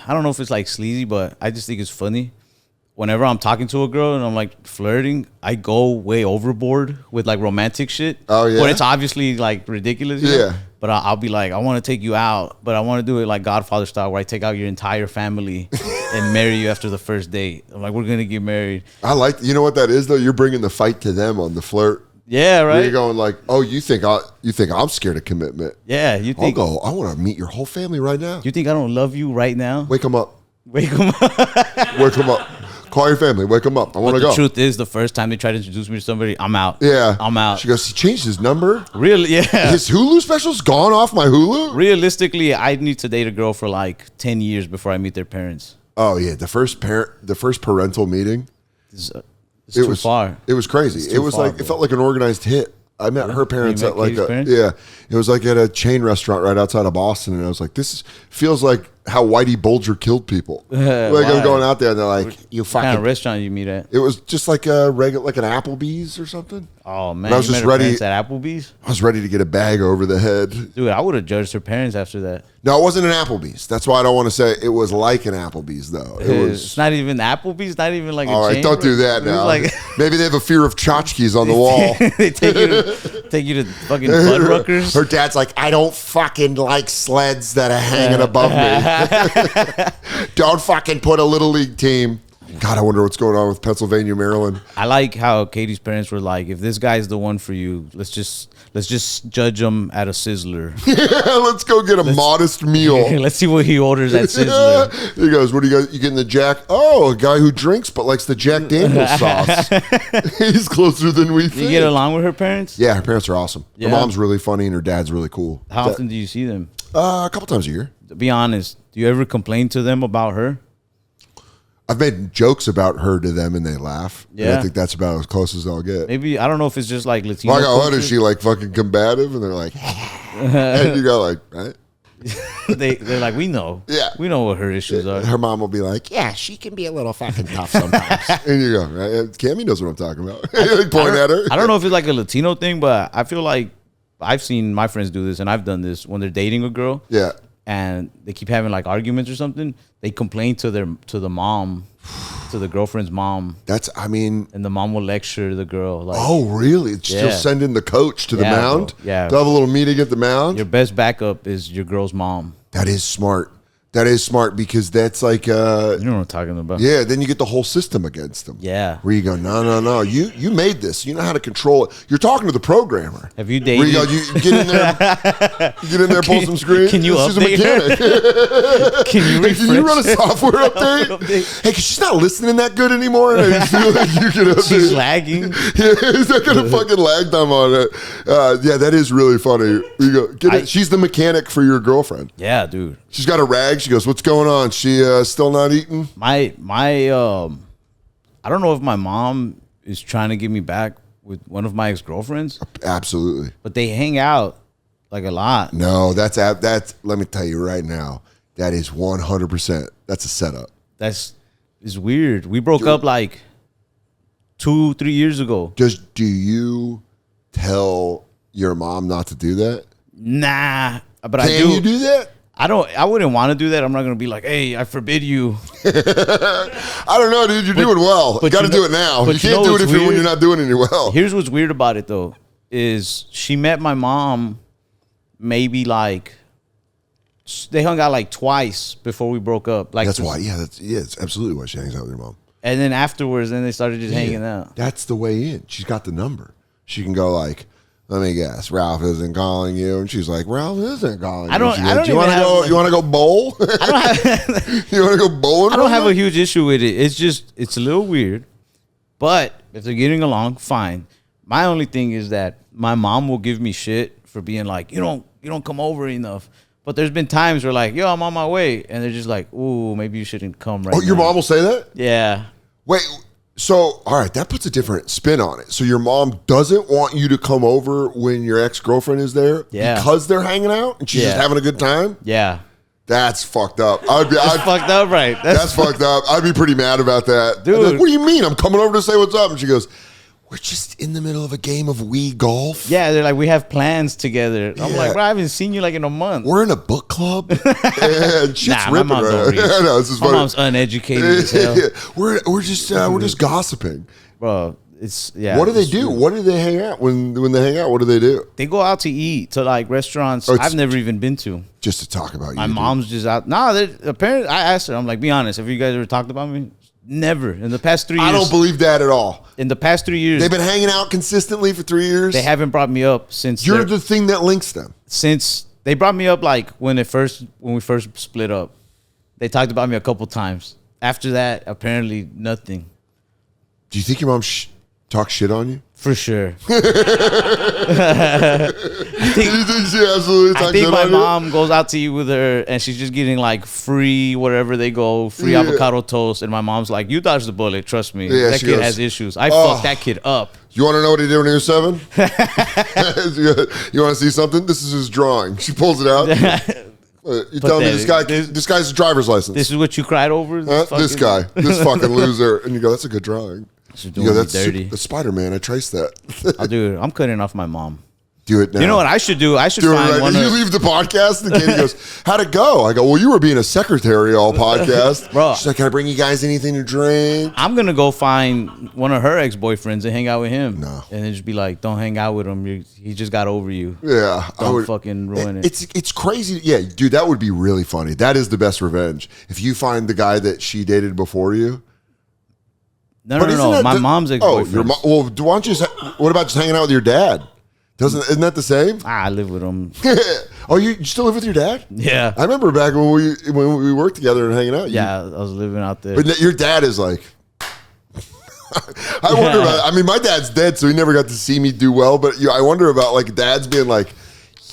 [SPEAKER 2] I don't know if it's like sleazy, but I just think it's funny. Whenever I'm talking to a girl and I'm like flirting, I go way overboard with like romantic shit.
[SPEAKER 1] Oh yeah.
[SPEAKER 2] But it's obviously like ridiculous. You know?
[SPEAKER 1] Yeah.
[SPEAKER 2] But I'll be like, I want to take you out, but I want to do it like Godfather style, where I take out your entire family and marry you after the first date. I'm like, we're gonna get married.
[SPEAKER 1] I like. You know what that is though? You're bringing the fight to them on the flirt.
[SPEAKER 2] Yeah, right.
[SPEAKER 1] You're going like, oh, you think I'm scared of commitment?
[SPEAKER 2] Yeah, you think.
[SPEAKER 1] I'll go. I want to meet your whole family right now.
[SPEAKER 2] You think I don't love you right now?
[SPEAKER 1] Wake them up.
[SPEAKER 2] Wake them up.
[SPEAKER 1] Wake them up. Call your family. Wake them up. I want to go.
[SPEAKER 2] The truth is, the first time they try to introduce me to somebody, I'm out.
[SPEAKER 1] Yeah.
[SPEAKER 2] I'm out.
[SPEAKER 1] She goes, he changed his number?
[SPEAKER 2] Really? Yeah.
[SPEAKER 1] His Hulu special's gone off my Hulu?
[SPEAKER 2] Realistically, I need to date a girl for like 10 years before I meet their parents.
[SPEAKER 1] Oh, yeah. The first parental meeting.
[SPEAKER 2] It's too far.
[SPEAKER 1] It was crazy. It was
[SPEAKER 2] far,
[SPEAKER 1] like,
[SPEAKER 2] bro.
[SPEAKER 1] It felt like an organized hit. I met her parents
[SPEAKER 2] met
[SPEAKER 1] at like
[SPEAKER 2] Katie's parents?
[SPEAKER 1] it was like at a chain restaurant right outside of Boston, and I was like, feels like how Whitey Bulger killed people. Like I'm going out there and they're like, you
[SPEAKER 2] What kind
[SPEAKER 1] fucking.
[SPEAKER 2] of restaurant you meet at?
[SPEAKER 1] It was just like a regular, like an Applebee's or something.
[SPEAKER 2] Oh man,
[SPEAKER 1] And I was
[SPEAKER 2] you
[SPEAKER 1] just
[SPEAKER 2] met her
[SPEAKER 1] ready.
[SPEAKER 2] parents at Applebee's.
[SPEAKER 1] I was ready to get a bag over the head.
[SPEAKER 2] Dude, I would have judged her parents after that.
[SPEAKER 1] No, it wasn't an Applebee's. That's why I don't want to say it was like an Applebee's though. It was.
[SPEAKER 2] It's not even Applebee's. Not even like.
[SPEAKER 1] All
[SPEAKER 2] a
[SPEAKER 1] right,
[SPEAKER 2] chain,
[SPEAKER 1] don't
[SPEAKER 2] bro.
[SPEAKER 1] do that
[SPEAKER 2] It was
[SPEAKER 1] now.
[SPEAKER 2] Like,
[SPEAKER 1] Maybe they have a fear of tchotchkes on the wall.
[SPEAKER 2] they take you to fucking Fuddruckers.
[SPEAKER 1] Her dad's like, I don't fucking like sleds that are hanging above me. Don't fucking put a little league team. God, I wonder what's going on with Pennsylvania, Maryland.
[SPEAKER 2] I like how Katie's parents were like, if this guy's the one for you, let's just judge him at a Sizzler.
[SPEAKER 1] Let's go get a modest meal.
[SPEAKER 2] Let's see what he orders at Sizzler.
[SPEAKER 1] He goes, what do you got? You getting the Jack? Oh, a guy who drinks but likes the Jack Daniels sauce. He's closer than we think.
[SPEAKER 2] You get along with her parents?
[SPEAKER 1] Yeah, her parents are awesome.
[SPEAKER 2] Yeah.
[SPEAKER 1] Her mom's really funny and her dad's really cool.
[SPEAKER 2] How often do you see them?
[SPEAKER 1] A couple times a year.
[SPEAKER 2] To be honest, do you ever complain to them about her?
[SPEAKER 1] I've made jokes about her to them and they laugh. And
[SPEAKER 2] Yeah.
[SPEAKER 1] I think that's about as close as I'll get.
[SPEAKER 2] Maybe, I don't know if it's just like Latino
[SPEAKER 1] Like, oh, what
[SPEAKER 2] culture.
[SPEAKER 1] is she like fucking combative? And they're like, and you go like, right?
[SPEAKER 2] They're like, we know.
[SPEAKER 1] Yeah.
[SPEAKER 2] We know what her issues are.
[SPEAKER 1] Her mom will be like, yeah, she can be a little fucking tough sometimes. And you go, right? Cammy knows what I'm talking about. Like, point at her.
[SPEAKER 2] I don't know if it's like a Latino thing, but I feel like I've seen my friends do this, and I've done this when they're dating a girl.
[SPEAKER 1] Yeah.
[SPEAKER 2] And they keep having like arguments or something. They complain to the mom, to the girlfriend's mom,
[SPEAKER 1] And
[SPEAKER 2] the mom will lecture the girl. Like,
[SPEAKER 1] oh, really? She'll
[SPEAKER 2] Yeah.
[SPEAKER 1] send in the coach to the
[SPEAKER 2] Yeah, bro.
[SPEAKER 1] mound?
[SPEAKER 2] Yeah.
[SPEAKER 1] They'll have a little meeting at the mound?
[SPEAKER 2] your best backup is your girl's mom.
[SPEAKER 1] That is smart. That is smart because that's like,
[SPEAKER 2] You know what I'm talking about?
[SPEAKER 1] yeah, then you get the whole system against them.
[SPEAKER 2] Yeah.
[SPEAKER 1] Where you go, no. You made this. You know how to control it. You're talking to the programmer.
[SPEAKER 2] Have you
[SPEAKER 1] Where
[SPEAKER 2] dated?
[SPEAKER 1] you go, you get in there, pull some screens.
[SPEAKER 2] Can you
[SPEAKER 1] She's a
[SPEAKER 2] update
[SPEAKER 1] mechanic.
[SPEAKER 2] her? Can you refresh?
[SPEAKER 1] Can you run a software update? Hey, because she's not listening that good anymore. And I feel like you can update.
[SPEAKER 2] She's lagging.
[SPEAKER 1] Yeah, is that gonna fucking lag time on it? Yeah, that is really funny. You go, get it. She's the mechanic for your girlfriend.
[SPEAKER 2] Yeah, dude.
[SPEAKER 1] She's got a rag. She goes, "What's going on? She still not eating?"
[SPEAKER 2] I don't know if my mom is trying to get me back with one of my ex-girlfriends,
[SPEAKER 1] Absolutely.
[SPEAKER 2] but they hang out like a lot.
[SPEAKER 1] No, that's. Let me tell you right now. That is 100%. That's a setup.
[SPEAKER 2] It's weird. We broke up like 2-3 years ago.
[SPEAKER 1] Do you tell your mom not to do that?
[SPEAKER 2] Nah, but I
[SPEAKER 1] Can
[SPEAKER 2] do.
[SPEAKER 1] you do that?
[SPEAKER 2] I wouldn't want to do that. I'm not gonna be like, hey, I forbid you.
[SPEAKER 1] I don't know, dude. You're doing well. You got to do it now.
[SPEAKER 2] but
[SPEAKER 1] You can't do it when you're not doing it well.
[SPEAKER 2] Here's what's weird about it though, is she met my mom maybe like they hung out like twice before we broke up. Like
[SPEAKER 1] That's why. Yeah, it's absolutely why she hangs out with your mom.
[SPEAKER 2] And then afterwards, then they started just hanging out.
[SPEAKER 1] That's the way in. She's got the number. She can go like, let me guess, Ralph isn't calling you, and she's like, Ralph isn't calling you.
[SPEAKER 2] I don't
[SPEAKER 1] You want to go? You want to go bowl?
[SPEAKER 2] I don't have.
[SPEAKER 1] You want to go bowling?
[SPEAKER 2] I don't have a huge issue with it. It's a little weird, but if they're getting along, fine. My only thing is that my mom will give me shit for being like, you don't come over enough. But there's been times where like, yo, I'm on my way, and they're just like, ooh, maybe you shouldn't come right now.
[SPEAKER 1] Oh, your mom will say that?
[SPEAKER 2] Yeah.
[SPEAKER 1] Wait, So, all right, that puts a different spin on it. So your mom doesn't want you to come over when your ex-girlfriend is there because they're hanging out and she's just having a good time?
[SPEAKER 2] Yeah.
[SPEAKER 1] That's fucked up. I'd
[SPEAKER 2] fucked up, right?
[SPEAKER 1] That's fucked up. I'd be pretty mad about that.
[SPEAKER 2] Dude.
[SPEAKER 1] Like, what do you mean? I'm coming over to say what's up. And she goes, we're just in the middle of a game of Wii golf.
[SPEAKER 2] Yeah, they're like, we have plans together. I'm like, bro, I haven't seen you like in a month.
[SPEAKER 1] We're in a book club. And shit's ripping.
[SPEAKER 2] My mom's
[SPEAKER 1] I know, this is funny.
[SPEAKER 2] My mom's uneducated as hell.
[SPEAKER 1] We're just gossiping.
[SPEAKER 2] Bro, it's,
[SPEAKER 1] What do they do? What do they hang out? When they hang out, what do they do?
[SPEAKER 2] They go out to eat to like restaurants I've never even been to.
[SPEAKER 1] Just to talk about you.
[SPEAKER 2] My mom's just out. No, apparently, I asked her, I'm like, be honest, have you guys ever talked about me? Never. In the past 3 years.
[SPEAKER 1] I don't believe that at all.
[SPEAKER 2] In the past 3 years.
[SPEAKER 1] They've been hanging out consistently for 3 years?
[SPEAKER 2] They haven't brought me up since.
[SPEAKER 1] You're the thing that links them.
[SPEAKER 2] Since they brought me up like when we first split up. They talked about me a couple times. After that, apparently nothing.
[SPEAKER 1] Do you think your mom talks shit on you?
[SPEAKER 2] For sure.
[SPEAKER 1] I
[SPEAKER 2] think my mom goes out to eat with her and she's just getting like free wherever they go, free avocado toast. And my mom's like, you dodged the bullet, trust me.
[SPEAKER 1] Yeah,
[SPEAKER 2] that kid has issues. I fucked that kid up.
[SPEAKER 1] You want to know what he did when he was 7? You want to see something? This is his drawing. She pulls it out. You tell me this guy's driver's license.
[SPEAKER 2] This is what you cried over?
[SPEAKER 1] This guy, this fucking loser. And you go, that's a good drawing. You go, that's the Spider-Man. I traced that.
[SPEAKER 2] Oh, dude, I'm cutting off my mom.
[SPEAKER 1] Do it now.
[SPEAKER 2] You know what I should do? I should find one.
[SPEAKER 1] You leave the podcast and Katie goes, how'd it go? I go, well, you were being a secretary all podcast.
[SPEAKER 2] Bro.
[SPEAKER 1] She's like, can I bring you guys anything to drink?
[SPEAKER 2] I'm going to go find one of her ex-boyfriends and hang out with him.
[SPEAKER 1] No.
[SPEAKER 2] And then just be like, don't hang out with him. He just got over you.
[SPEAKER 1] Yeah.
[SPEAKER 2] Don't fucking ruin it.
[SPEAKER 1] It's crazy. Yeah, dude, that would be really funny. That is the best revenge. If you find the guy that she dated before you.
[SPEAKER 2] No. My mom's ex-boyfriend.
[SPEAKER 1] Well, why don't you what about just hanging out with your dad? Isn't that the same?
[SPEAKER 2] I live with him.
[SPEAKER 1] Oh, you still live with your dad?
[SPEAKER 2] Yeah.
[SPEAKER 1] I remember back when we worked together and hanging out.
[SPEAKER 2] Yeah, I was living out there.
[SPEAKER 1] But your dad is like, I wonder about. I mean, my dad's dead, so he never got to see me do well. But I wonder about like dads being like,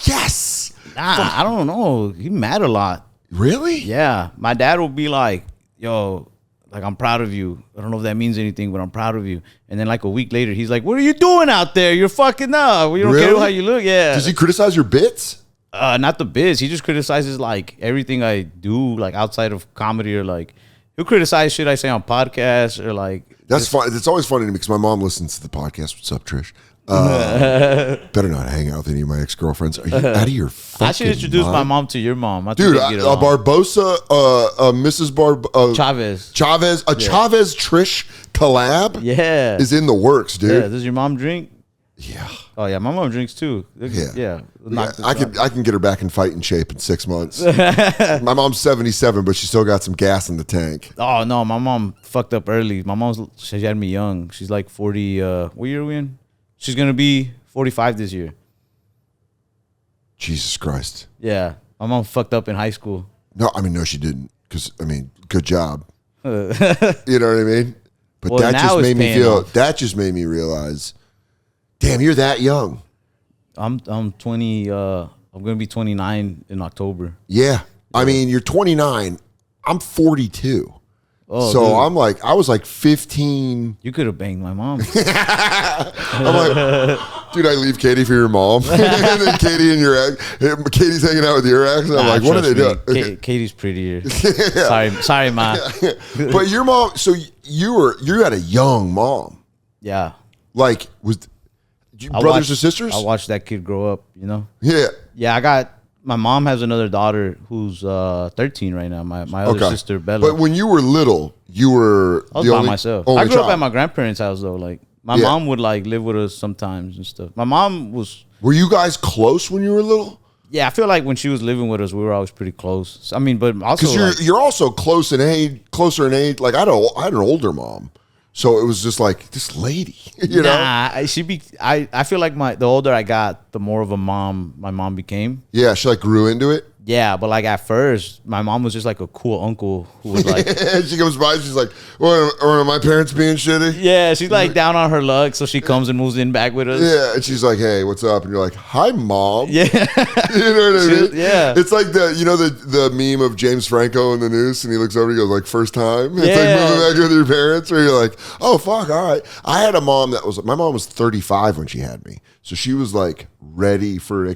[SPEAKER 1] yes.
[SPEAKER 2] Nah, I don't know. He mad a lot.
[SPEAKER 1] Really?
[SPEAKER 2] Yeah, my dad will be like, yo. Like, I'm proud of you. I don't know if that means anything, but I'm proud of you. And then like a week later, he's like, what are you doing out there? You're fucking up. We don't care how you look. Yeah.
[SPEAKER 1] Does he criticize your bits?
[SPEAKER 2] Not the bits. He just criticizes like everything I do, like outside of comedy, or like he'll criticize shit I say on podcasts or like.
[SPEAKER 1] That's fun. It's always funny to me because my mom listens to the podcast. What's up, Trish? Better not hang out with any of my ex-girlfriends. Are you out of your fucking
[SPEAKER 2] I should introduce my mom to your mom.
[SPEAKER 1] Dude, Barbosa, Mrs.
[SPEAKER 2] Chavez.
[SPEAKER 1] Chavez Trish collab is in the works, dude.
[SPEAKER 2] Yeah, does your mom drink?
[SPEAKER 1] Yeah.
[SPEAKER 2] Oh, yeah, my mom drinks too. Yeah.
[SPEAKER 1] I can get her back in fighting shape in 6 months. My mom's 77, but she still got some gas in the tank.
[SPEAKER 2] Oh, no, my mom fucked up early. She had me young. She's like 40. What year are we in? She's going to be 45 this year.
[SPEAKER 1] Jesus Christ.
[SPEAKER 2] Yeah. My mom fucked up in high school.
[SPEAKER 1] No, she didn't. Because, good job. You know what I mean? But that just made me realize, damn, you're that young.
[SPEAKER 2] I'm 20. I'm going to be 29 in October.
[SPEAKER 1] Yeah. You're 29. I'm 42.
[SPEAKER 2] Oh,
[SPEAKER 1] so
[SPEAKER 2] dude.
[SPEAKER 1] I was like 15.
[SPEAKER 2] You could have banged my mom.
[SPEAKER 1] I'm like, dude, I leave Katie for your mom. And then Katie and your ex, Katie's hanging out with your ex. And I'm like, what are they doing?
[SPEAKER 2] Katie's prettier. Yeah. Sorry, Ma.
[SPEAKER 1] But your mom, so you had a young mom.
[SPEAKER 2] Yeah.
[SPEAKER 1] Like, brothers or sisters?
[SPEAKER 2] I watched that kid grow up, you know?
[SPEAKER 1] Yeah.
[SPEAKER 2] Yeah, my mom has another daughter who's 13 right now. My other sister, Bella.
[SPEAKER 1] But when you were little, I
[SPEAKER 2] was by myself. I grew up at my grandparents' house, though. Like, my mom would, like, live with us sometimes and stuff. My mom was...
[SPEAKER 1] Were you guys close when you were little?
[SPEAKER 2] Yeah, I feel like when she was living with us, we were always pretty close. But also...
[SPEAKER 1] Because you're also closer in age. Like, I had an older mom. So it was just like, this lady, you know?
[SPEAKER 2] I feel like the older I got, the more of a mom my mom became.
[SPEAKER 1] Yeah, she like grew into it.
[SPEAKER 2] Yeah, but like at first, my mom was just like a cool uncle who was like,
[SPEAKER 1] she comes by, she's like, or are my parents being shitty?
[SPEAKER 2] yeah, she's like down on her luck, so she comes and moves in back with us.
[SPEAKER 1] Yeah, and she's like, hey, what's up? And you're like, hi, mom.
[SPEAKER 2] Yeah,
[SPEAKER 1] you know what I mean?
[SPEAKER 2] Yeah,
[SPEAKER 1] it's like the meme of James Franco in the news, and he looks over and he goes like, first time. It's like moving back with your parents, where you're like, oh fuck, all right. I had a mom my mom was 35 when she had me, so she was like ready for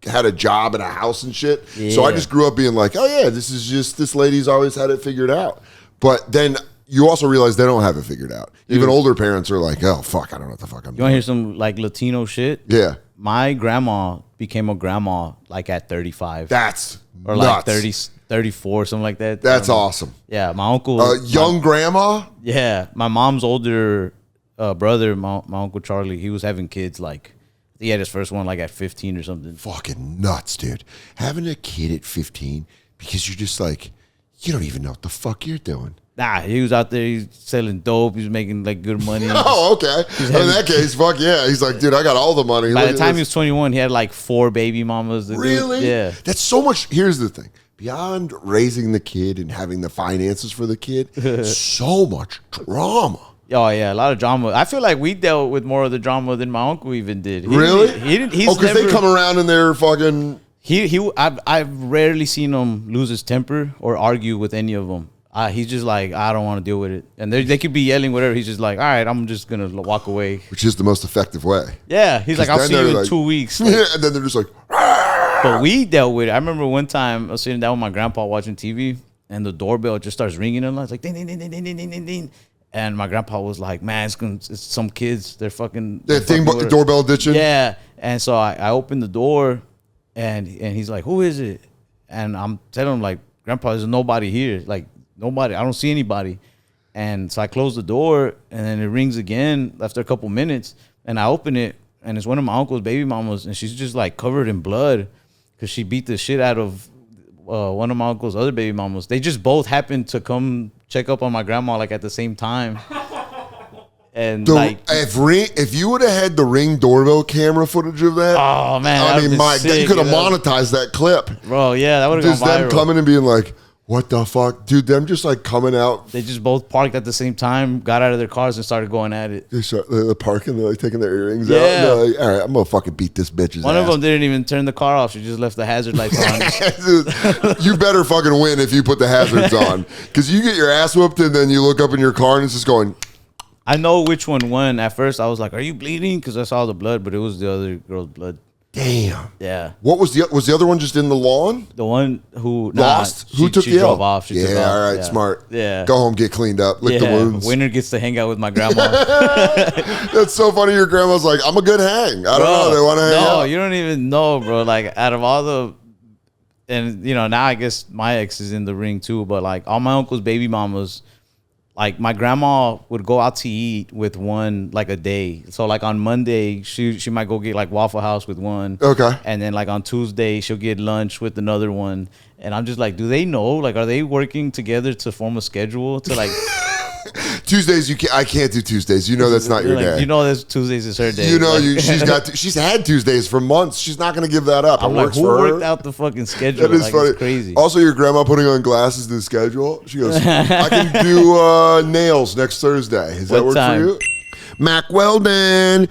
[SPEAKER 1] had a job and a house and shit. Yeah. So I just grew up being like, oh yeah, this lady's always had it figured out. But then you also realize they don't have it figured out. Dude. Even older parents are like, oh fuck, I don't know what the fuck I'm doing.
[SPEAKER 2] You want to hear some like Latino shit?
[SPEAKER 1] Yeah.
[SPEAKER 2] My grandma became a grandma like at 35.
[SPEAKER 1] That's
[SPEAKER 2] or
[SPEAKER 1] nuts.
[SPEAKER 2] like 30, 34, something like that.
[SPEAKER 1] That's awesome.
[SPEAKER 2] Yeah, my uncle.
[SPEAKER 1] Young grandma?
[SPEAKER 2] Yeah, my mom's older brother, my uncle Charlie, he was having kids like, he had his first one like at 15 or something.
[SPEAKER 1] Fucking nuts, dude. Having a kid at 15 because you're just like, you don't even know what the fuck you're doing.
[SPEAKER 2] Nah, he was out there, he's selling dope, he was making like good money.
[SPEAKER 1] Oh, okay. In that case, fuck yeah. He's like, dude, I got all the money.
[SPEAKER 2] By the time he was 21, he had like 4 baby mamas.
[SPEAKER 1] Really?
[SPEAKER 2] Yeah.
[SPEAKER 1] That's so much. Here's the thing. Beyond raising the kid and having the finances for the kid, so much drama.
[SPEAKER 2] Oh yeah, a lot of drama. I feel like we dealt with more of the drama than my uncle even did.
[SPEAKER 1] Really?
[SPEAKER 2] He didn't. He's
[SPEAKER 1] because they come around and they're fucking.
[SPEAKER 2] I've rarely seen him lose his temper or argue with any of them. He's just like, I don't want to deal with it, and they could be yelling whatever. He's just like, all right, I'm just gonna walk away.
[SPEAKER 1] Which is the most effective way.
[SPEAKER 2] Yeah, he's like, I'll see you in 2 weeks.
[SPEAKER 1] Like, yeah, and then they're just like.
[SPEAKER 2] But we dealt with it. I remember one time I was sitting down with my grandpa watching TV, and the doorbell just starts ringing, and it's like ding ding ding ding ding ding ding ding. And my grandpa was like, man, it's some kids. They're fucking.
[SPEAKER 1] That thing, doorbell ditching?
[SPEAKER 2] Yeah. And so I opened the door and he's like, who is it? And I'm telling him, like, Grandpa, there's nobody here. Like, nobody. I don't see anybody. And so I close the door and then it rings again after a couple minutes. And I open it and it's one of my uncle's baby mamas. And she's just like covered in blood because she beat the shit out of one of my uncle's other baby mamas. They just both happened to come check up on my grandma like at the same time. And
[SPEAKER 1] if you would have had the Ring doorbell camera footage of that,
[SPEAKER 2] oh man,
[SPEAKER 1] I mean, you could have monetized that clip,
[SPEAKER 2] bro. Yeah, that would have gone viral.
[SPEAKER 1] Them coming and being like, "What the fuck, dude?" Them just like coming out.
[SPEAKER 2] They just both parked at the same time, got out of their cars, and started going at it.
[SPEAKER 1] They're parking, they're like taking their earrings out. And they're like, all right, I'm gonna fucking beat this bitch's
[SPEAKER 2] One
[SPEAKER 1] ass.
[SPEAKER 2] of them didn't even turn the car off; she just left the hazard lights
[SPEAKER 1] on. You better fucking win if you put the hazards on, because you get your ass whooped and then you look up in your car and it's just going.
[SPEAKER 2] I know which one won. At first, I was like, "Are you bleeding?" Because I saw the blood, but it was the other girl's blood.
[SPEAKER 1] Damn.
[SPEAKER 2] Yeah.
[SPEAKER 1] What was the other one just in the lawn?
[SPEAKER 2] The one who
[SPEAKER 1] lost. Who took the L?
[SPEAKER 2] Drove off. She
[SPEAKER 1] took
[SPEAKER 2] off.
[SPEAKER 1] All right,
[SPEAKER 2] yeah.
[SPEAKER 1] smart.
[SPEAKER 2] Yeah.
[SPEAKER 1] Go home, get cleaned up, lick the wounds.
[SPEAKER 2] Winner gets to hang out with my grandma.
[SPEAKER 1] That's so funny. Your grandma's like, "I'm a good hang." I don't know. They want to hang out.
[SPEAKER 2] No, you don't even know, bro. Like out of all the, and you know now I guess my ex is in the ring too. But like all my uncle's baby mamas. Like my grandma would go out to eat with one like a day. So like on Monday, she might go get like Waffle House with one.
[SPEAKER 1] Okay.
[SPEAKER 2] And then like on Tuesday, she'll get lunch with another one. And I'm just like, do they know? Like, are they working together to form a schedule to like?
[SPEAKER 1] Tuesdays, I can't do Tuesdays. You know that's not your
[SPEAKER 2] like,
[SPEAKER 1] day.
[SPEAKER 2] You know this Tuesdays is her day.
[SPEAKER 1] You know she's had Tuesdays for months. She's not going to give that up.
[SPEAKER 2] I'm like, who worked out the fucking schedule?
[SPEAKER 1] That is
[SPEAKER 2] like,
[SPEAKER 1] funny.
[SPEAKER 2] It's crazy.
[SPEAKER 1] Also, your grandma putting on glasses to the schedule. She goes, I can do nails next Thursday. Does that work for you? Mac Weldon,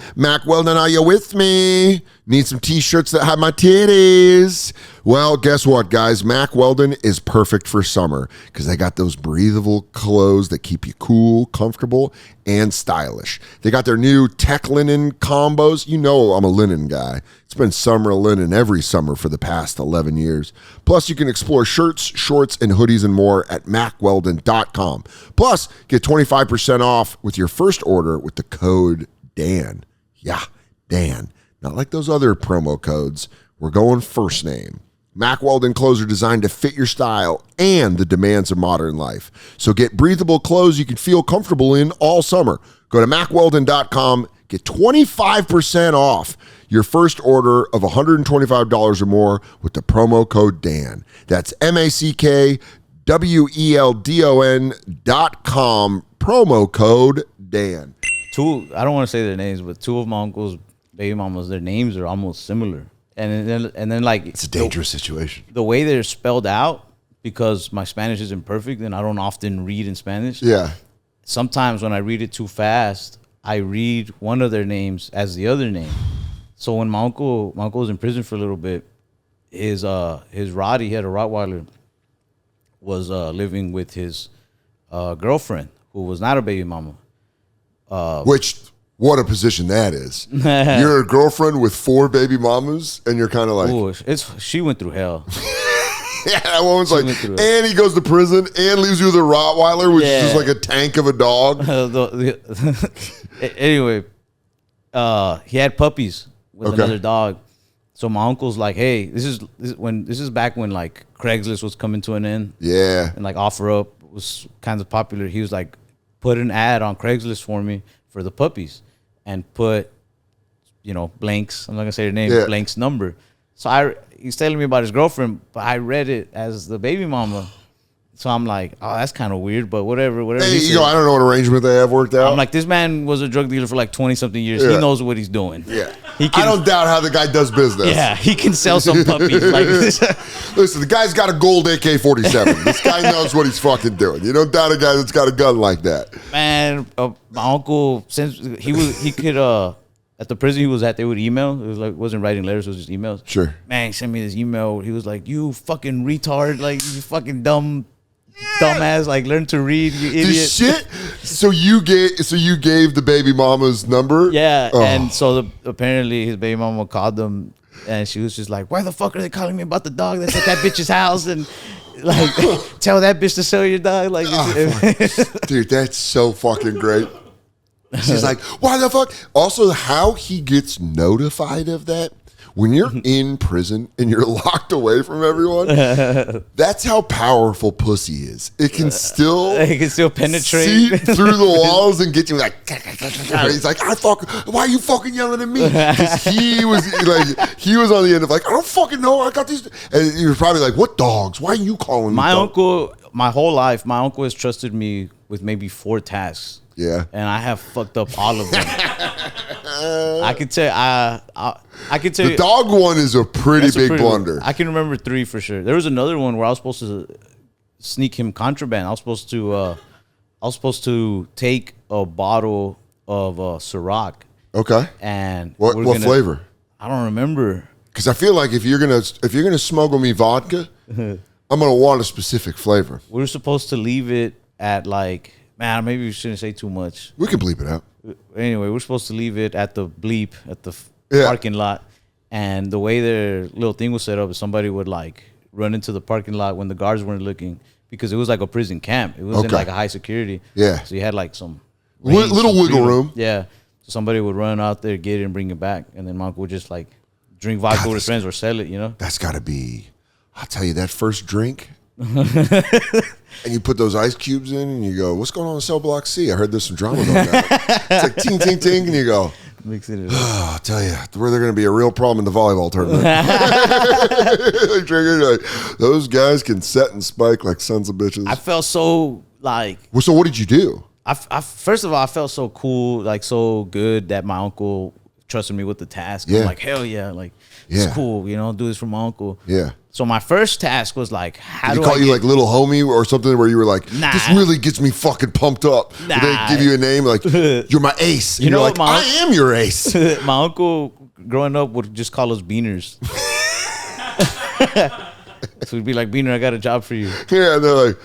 [SPEAKER 1] are you with me? Need some t-shirts that have my titties. Well, guess what, guys? Mac Weldon is perfect for summer because they got those breathable clothes that keep you cool, comfortable, and stylish. They got their new tech linen combos. You know I'm a linen guy. It's been summer linen every summer for the past 11 years. Plus, you can explore shirts, shorts, and hoodies and more at macweldon.com. Plus, get 25% off with your first order with the code DAN. Yeah, Dan. Not like those other promo codes. We're going first name. Mac Weldon clothes are designed to fit your style and the demands of modern life. So get breathable clothes you can feel comfortable in all summer. Go to macweldon.com. Get 25% off your first order of $125 or more with the promo code DAN. That's MACKWELDON.com, promo code DAN.
[SPEAKER 2] I don't want to say their names, but two of my uncles' baby mamas, their names are almost similar. And then like
[SPEAKER 1] it's a dangerous situation.
[SPEAKER 2] The way they're spelled out, because my Spanish isn't perfect and I don't often read in Spanish.
[SPEAKER 1] Yeah.
[SPEAKER 2] Sometimes when I read it too fast, I read one of their names as the other name. So when my uncle was in prison for a little bit, his Roddy, he had a Rottweiler, was living with his girlfriend, who was not a baby mama.
[SPEAKER 1] Which, what a position that is. You're a girlfriend with 4 baby mamas, and you're kind of like...
[SPEAKER 2] Ooh, she went through hell.
[SPEAKER 1] Yeah, that woman's like, and he goes to prison and leaves you with a Rottweiler, which is just like a tank of a dog.
[SPEAKER 2] Anyway, he had puppies with another dog. So my uncle's like, hey, this is back when like Craigslist was coming to an end.
[SPEAKER 1] Yeah.
[SPEAKER 2] And like OfferUp was kind of popular. He was like, put an ad on Craigslist for me for the puppies and put, Blank's, I'm not gonna say her name, Blank's number. So he's telling me about his girlfriend, but I read it as the baby mama. So I'm like, oh, that's kind of weird, but whatever.
[SPEAKER 1] Hey, I don't know what arrangement they have worked out.
[SPEAKER 2] I'm like, this man was a drug dealer for like 20-something years. Yeah. He knows what he's doing.
[SPEAKER 1] Yeah. I don't doubt how the guy does business.
[SPEAKER 2] Yeah, he can sell some puppies.
[SPEAKER 1] Listen, the guy's got a gold AK-47. This guy knows what he's fucking doing. You don't doubt a guy that's got a gun like that.
[SPEAKER 2] Man, my uncle, since he could... At the prison he was at, they would email. It was like, wasn't writing letters, it was just emails.
[SPEAKER 1] Sure.
[SPEAKER 2] Man, he sent me this email. He was like, you fucking retard, like, you fucking dumbass, like, learn to read, you idiot.
[SPEAKER 1] This shit? So you gave the baby mama's number?
[SPEAKER 2] Yeah, and so apparently his baby mama called them, and she was just like, why the fuck are they calling me about the dog that's at that bitch's house? And like, tell that bitch to sell your dog. Like,
[SPEAKER 1] dude, that's so fucking great. She's like, why the fuck? Also, how he gets notified of that when you're in prison and you're locked away from everyone. That's how powerful pussy is. It can still
[SPEAKER 2] penetrate,
[SPEAKER 1] see through the walls and get you like. He's like, why are you fucking yelling at me? Because he was on the end of like, I don't fucking know. I got these, and he was probably like, what dogs? Why are you calling me?
[SPEAKER 2] My uncle, my whole life, my uncle has trusted me with maybe 4 tasks.
[SPEAKER 1] Yeah,
[SPEAKER 2] and I have fucked up all of them. I could tell. I could tell.
[SPEAKER 1] The dog one is a pretty big blunder.
[SPEAKER 2] I can remember 3 for sure. There was another one where I was supposed to sneak him contraband. I was supposed to take a bottle of Ciroc.
[SPEAKER 1] Okay.
[SPEAKER 2] And
[SPEAKER 1] what flavor?
[SPEAKER 2] I don't remember.
[SPEAKER 1] Because I feel like if you're gonna smuggle me vodka, I'm gonna want a specific flavor.
[SPEAKER 2] We were supposed to leave it at like. Man, maybe we shouldn't say too much.
[SPEAKER 1] We can bleep it out.
[SPEAKER 2] Anyway, we're supposed to leave it at the parking lot. And the way their little thing was set up is somebody would like run into the parking lot when the guards weren't looking, because it was like a prison camp. It wasn't like a high security.
[SPEAKER 1] Yeah.
[SPEAKER 2] So you had like some
[SPEAKER 1] little wiggle room.
[SPEAKER 2] Yeah. So somebody would run out there, get it, and bring it back. And then my uncle would just like drink vodka with his friends or sell it,
[SPEAKER 1] That's got to be, I'll tell you, that first drink. And you put those ice cubes in and you go, what's going on in cell block C? I heard there's some drama going on. It's like ting, ting, ting. And you go,
[SPEAKER 2] mix it up.
[SPEAKER 1] I'll tell you, where they're going to be a real problem in the volleyball tournament. Those guys can set and spike like sons of bitches.
[SPEAKER 2] I felt so like.
[SPEAKER 1] Well, so what did you do?
[SPEAKER 2] I first of all, I felt so cool, like so good that my uncle trusted me with the task. Yeah. I'm like, hell yeah. Like, it's cool, do this for my uncle.
[SPEAKER 1] Yeah.
[SPEAKER 2] So my first task was like, how
[SPEAKER 1] Did
[SPEAKER 2] do
[SPEAKER 1] he call you like little homie or something where you were like,
[SPEAKER 2] nah.
[SPEAKER 1] This really gets me fucking pumped up?
[SPEAKER 2] Nah.
[SPEAKER 1] They give you a name like, you're my ace. And you're like, I am your ace.
[SPEAKER 2] My uncle growing up would just call us beaners. So he'd be like, Beaner, I got a job for you.
[SPEAKER 1] Yeah, and they're like,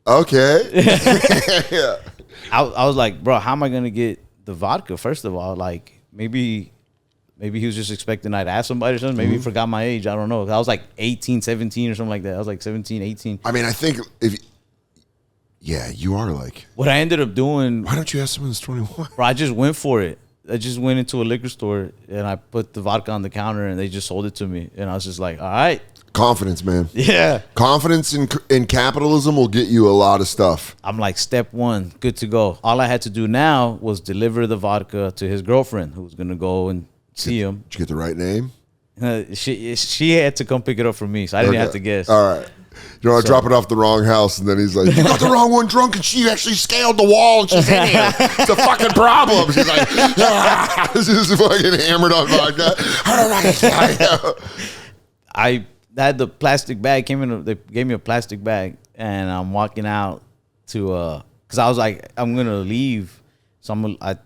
[SPEAKER 1] okay.
[SPEAKER 2] Yeah. I was like, bro, how am I going to get the vodka? First of all, like maybe he was just expecting I'd ask somebody or something. Maybe he forgot my age. I don't know. I was like 18, 17 or something like that. I was like 17, 18.
[SPEAKER 1] I mean, I think you are like.
[SPEAKER 2] What I ended up doing.
[SPEAKER 1] Why don't you ask someone that's 21?
[SPEAKER 2] Bro, I just went for it. I just went into a liquor store and I put the vodka on the counter and they just sold it to me. And I was just like, all right.
[SPEAKER 1] Confidence, man.
[SPEAKER 2] Yeah.
[SPEAKER 1] Confidence in capitalism will get you a lot of stuff.
[SPEAKER 2] I'm like, step 1, good to go. All I had to do now was deliver the vodka to his girlfriend who was going to go and see him.
[SPEAKER 1] Did you get the right name?
[SPEAKER 2] She had to come pick it up for me, so I didn't have to guess.
[SPEAKER 1] All right. You know, I drop it off the wrong house, and then he's like, "You got the wrong one drunk, and she actually scaled the wall, and she's in here. It's a fucking problem." She's like, just fucking hammered on vodka.
[SPEAKER 2] I had the plastic bag. They gave me a plastic bag, and I'm walking out to because I was like, I'm gonna leave, so I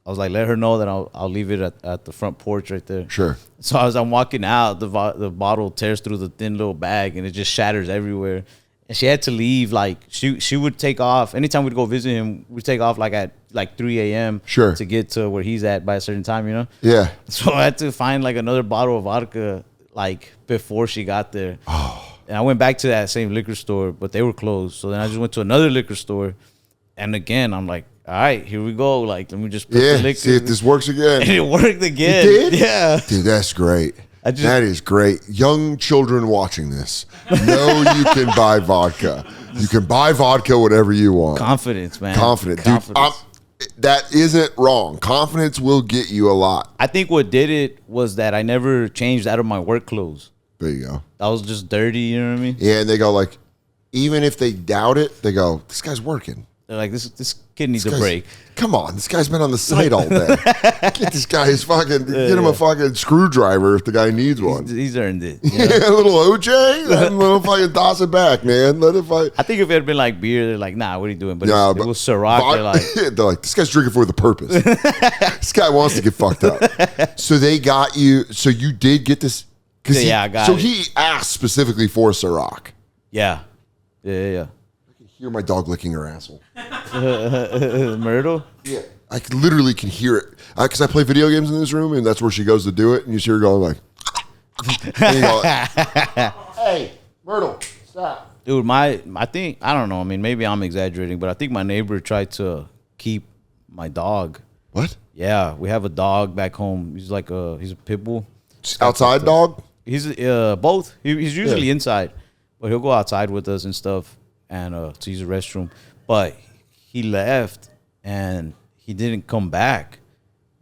[SPEAKER 2] was like, let her know that I'll leave it at the front porch right there.
[SPEAKER 1] Sure.
[SPEAKER 2] So as I'm walking out, the bottle tears through the thin little bag and it just shatters everywhere. And she had to leave. Like she would take off anytime we'd go visit him. We'd take off like at 3 a.m.
[SPEAKER 1] Sure.
[SPEAKER 2] To get to where he's at by a certain time, you know.
[SPEAKER 1] Yeah.
[SPEAKER 2] So I had to find like another bottle of vodka like before she got there.
[SPEAKER 1] Oh.
[SPEAKER 2] And I went back to that same liquor store, but they were closed. So then I just went to another liquor store, and again I'm like, all right, here we go. Like, let me just put the liquor.
[SPEAKER 1] See if this works again.
[SPEAKER 2] And it worked again.
[SPEAKER 1] It did?
[SPEAKER 2] Yeah.
[SPEAKER 1] Dude, that's great. That is great. Young children watching this know you can buy vodka. You can buy vodka whatever you want.
[SPEAKER 2] Confidence, man.
[SPEAKER 1] Confidence. Dude, that isn't wrong. Confidence will get you a lot.
[SPEAKER 2] I think what did it was that I never changed out of my work clothes.
[SPEAKER 1] There you go.
[SPEAKER 2] I was just dirty, you know what I mean?
[SPEAKER 1] Yeah, and they go like, even if they doubt it, they go, this guy's working.
[SPEAKER 2] They're like, this kid needs a break.
[SPEAKER 1] Come on, this guy's been on the site all day. Get this guy his fucking, get him a fucking screwdriver if the guy needs one.
[SPEAKER 2] He's earned it.
[SPEAKER 1] Yeah, a little OJ, let him little fucking toss it back, man. Let it fight.
[SPEAKER 2] I think if it had been like beer, they're like, nah, what are you doing? But it was Ciroc.
[SPEAKER 1] They're like, this guy's drinking for the purpose. This guy wants to get fucked up. So they got you. So you did get this.
[SPEAKER 2] Yeah, I got it.
[SPEAKER 1] He asked specifically for Ciroc.
[SPEAKER 2] Yeah.
[SPEAKER 1] Hear my dog licking her asshole.
[SPEAKER 2] Myrtle?
[SPEAKER 1] Yeah. I literally can hear it. Because I play video games in this room, and that's where she goes to do it. And you see her going like, and you go, hey, Myrtle, stop.
[SPEAKER 2] Dude, I think, I don't know. I mean, maybe I'm exaggerating, but I think my neighbor tried to keep my dog.
[SPEAKER 1] What?
[SPEAKER 2] Yeah, we have a dog back home. He's he's a pit bull.
[SPEAKER 1] Outside dog?
[SPEAKER 2] He's both. He's usually inside, but he'll go outside with us and stuff. And to use the restroom, but he left and he didn't come back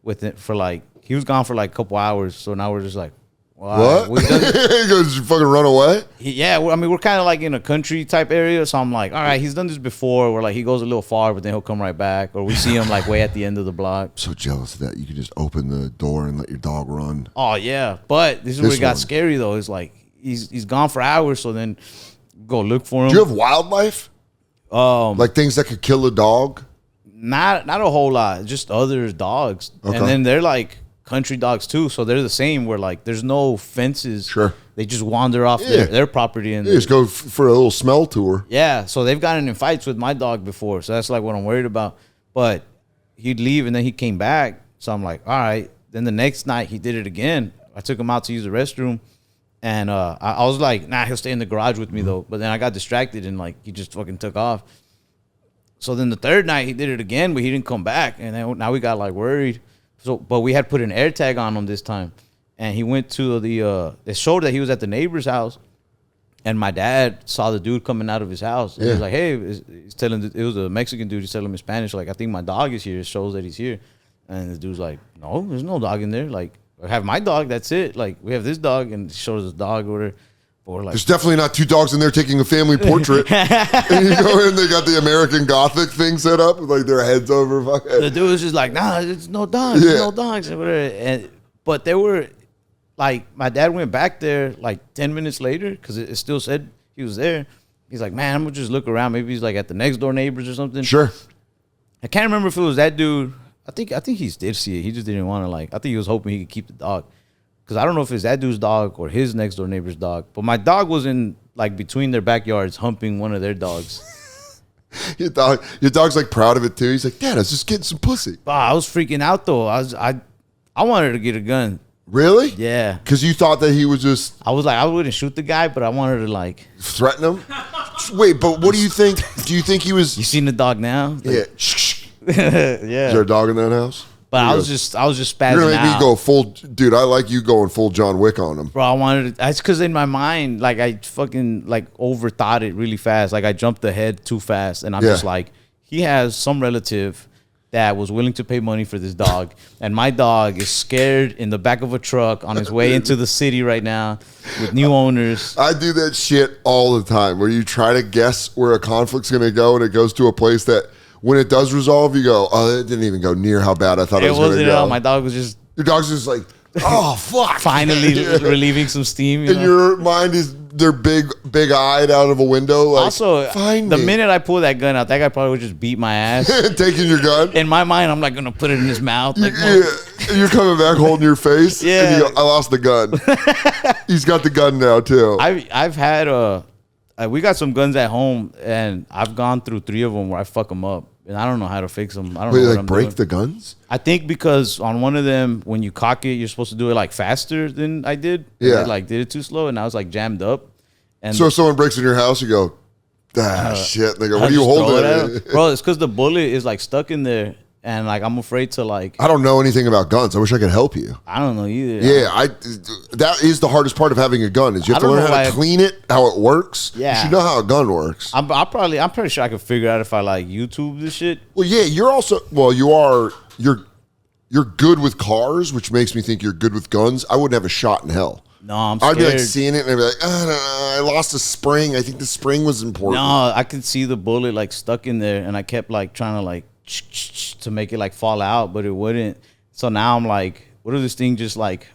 [SPEAKER 2] with it for he was gone for a couple hours. So now we're just like,
[SPEAKER 1] what? He goes, you fucking run away?
[SPEAKER 2] We're kind of in a country type area, so I'm like, all right, he's done this before. Where he goes a little far, but then he'll come right back, or we see him way at the end of the block.
[SPEAKER 1] I'm so jealous of that. You can just open the door and let your dog run.
[SPEAKER 2] Oh yeah, but this is where it got scary though. It's he's gone for hours, so then. Go look for him.
[SPEAKER 1] Do you have wildlife? Things that could kill a dog?
[SPEAKER 2] Not a whole lot. Just other dogs. Okay. And then they're country dogs too. So they're the same where there's no fences.
[SPEAKER 1] Sure.
[SPEAKER 2] They just wander off their property. And
[SPEAKER 1] they just go for a little smell tour.
[SPEAKER 2] Yeah. So they've gotten in fights with my dog before. So that's what I'm worried about. But he'd leave and then he came back. So I'm like, all right. Then the next night he did it again. I took him out to use the restroom. And I was like, nah, he'll stay in the garage with me, though. But then I got distracted, and, he just fucking took off. So then the third night, he did it again, but he didn't come back. And then now we got, worried. But we had put an air tag on him this time. And he went to it showed that he was at the neighbor's house. And my dad saw the dude coming out of his house. And he was like, hey, he's telling, it was a Mexican dude. He's telling him in Spanish, I think my dog is here. It shows that he's here. And the dude's like, no, there's no dog in there. I have my dog, that's it. We have this dog, and he shows his dog or whatever.
[SPEAKER 1] There's definitely not two dogs in there taking a family portrait. And you go in, they got the American Gothic thing set up, with their heads over.
[SPEAKER 2] The dude was just like, nah, there's no dogs, there's no dogs. And whatever. But they were, my dad went back there 10 minutes later, because it still said he was there. He's like, man, I'm going to just look around. Maybe he's at the next door neighbors or something.
[SPEAKER 1] Sure.
[SPEAKER 2] I can't remember if it was that dude. I think he did see it. He just didn't want to I think he was hoping he could keep the dog, because I don't know if it's that dude's dog or his next door neighbor's dog. But my dog was in between their backyards humping one of their dogs.
[SPEAKER 1] Your dog's proud of it too. He's like, Dad, I was just getting some pussy.
[SPEAKER 2] I was freaking out though. I wanted to get a gun.
[SPEAKER 1] Really?
[SPEAKER 2] Yeah.
[SPEAKER 1] Because you thought that he was just.
[SPEAKER 2] I was I wouldn't shoot the guy, but I wanted to
[SPEAKER 1] threaten him. Wait, but what do you think? Do you think he was?
[SPEAKER 2] You seen the dog now?
[SPEAKER 1] Yeah.
[SPEAKER 2] Yeah.
[SPEAKER 1] Is there a dog in that house?
[SPEAKER 2] But I was just spazzing out.
[SPEAKER 1] You're gonna make me go full, dude. I like you going full John Wick on him,
[SPEAKER 2] bro. I wanted. That's because in my mind, I fucking overthought it really fast. I jumped ahead too fast, and I'm just he has some relative that was willing to pay money for this dog. And my dog is scared in the back of a truck on his way into the city right now with new owners.
[SPEAKER 1] I do that shit all the time where you try to guess where a conflict's going to go and it goes to a place that when it does resolve, you go, oh, it didn't even go near how bad I thought it was going to go.
[SPEAKER 2] My dog was just...
[SPEAKER 1] Your dog's just like, oh, fuck.
[SPEAKER 2] Finally relieving some steam.
[SPEAKER 1] And your mind is, they're big-eyed out of a window. Like,
[SPEAKER 2] also, the minute I pull that gun out, that guy probably would just beat my ass.
[SPEAKER 1] Taking your gun?
[SPEAKER 2] In my mind, I'm like going to put it in his mouth. Like,
[SPEAKER 1] You're coming back holding your face?
[SPEAKER 2] Yeah.
[SPEAKER 1] And you go, I lost the gun. He's got the gun now, too.
[SPEAKER 2] I've had... we got some guns at home, and I've gone through 3 of them where I fuck them up. And I don't know how to fix them. I don't know what I'm
[SPEAKER 1] break
[SPEAKER 2] doing.
[SPEAKER 1] the guns?
[SPEAKER 2] I think because on one of them, when you cock it, you're supposed to do it like faster than I did.
[SPEAKER 1] Yeah.
[SPEAKER 2] I did it too slow, and I was like jammed up. And
[SPEAKER 1] so if someone breaks in your house, you go, shit. They go, what are you holding?
[SPEAKER 2] Bro, it's because the bullet is like stuck in there, and like I'm afraid to like.
[SPEAKER 1] I don't know anything about guns. I wish I could help you.
[SPEAKER 2] I don't know either.
[SPEAKER 1] Yeah, that is the hardest part of having a gun is you have to learn how to clean it, how it works.
[SPEAKER 2] Yeah,
[SPEAKER 1] you should know how a gun works.
[SPEAKER 2] I'm pretty sure I could figure out if I like YouTube this shit.
[SPEAKER 1] Well, yeah, you're good with cars, which makes me think you're good with guns. I wouldn't have a shot in hell.
[SPEAKER 2] No, I'm scared.
[SPEAKER 1] I'd be like seeing it and I'd be like, I don't know, I lost a spring. I think the spring was important.
[SPEAKER 2] No, I could see the bullet like stuck in there, and I kept like trying to like to make it like fall out, but it wouldn't. So now I'm like, what if this thing just like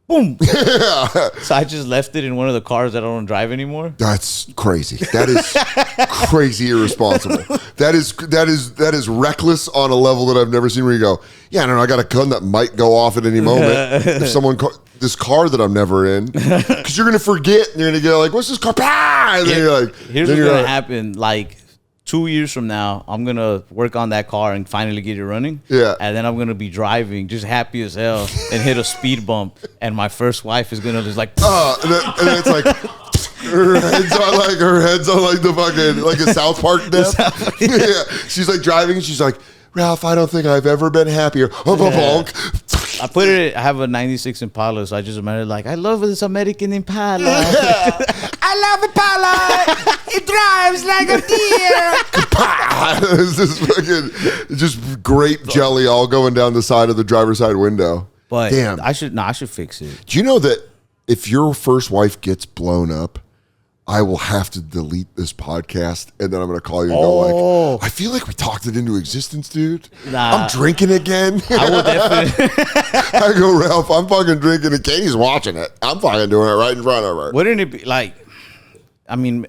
[SPEAKER 2] boom? So I just left it in one of the cars that I don't drive anymore.
[SPEAKER 1] That's crazy. That is crazy irresponsible. That is reckless on a level that I've never seen. Where you go, yeah, I don't know, I got a gun that might go off at any moment. If someone this car that I'm never in, because you're gonna forget and you're gonna get like, what's this car? And then you're like,
[SPEAKER 2] here's what's gonna happen. Like 2 years from now, I'm gonna work on that car and finally get it running.
[SPEAKER 1] Yeah,
[SPEAKER 2] and then I'm gonna be driving just happy as hell and hit a speed bump, and my first wife is gonna just like,
[SPEAKER 1] and then it's like. Her head's on like the fucking like a South Park death. Yeah, she's like driving. She's like, Ralph, I don't think I've ever been happier.
[SPEAKER 2] I have a '96 Impala, so I just remember like, I love this American Impala.
[SPEAKER 1] I love Impala. It drives like a deer. It's this fucking just grape jelly all going down the side of the driver's side window.
[SPEAKER 2] But
[SPEAKER 1] damn,
[SPEAKER 2] I should fix it.
[SPEAKER 1] Do you know that if your first wife gets blown up, I will have to delete this podcast, and then I'm going to call you and go like, I feel like we talked it into existence, dude.
[SPEAKER 2] Nah.
[SPEAKER 1] I'm drinking again.
[SPEAKER 2] I will definitely.
[SPEAKER 1] I go, Ralph, I'm fucking drinking, and Katie's watching it. I'm fucking doing it right in front of her.
[SPEAKER 2] Wouldn't it be like, I mean,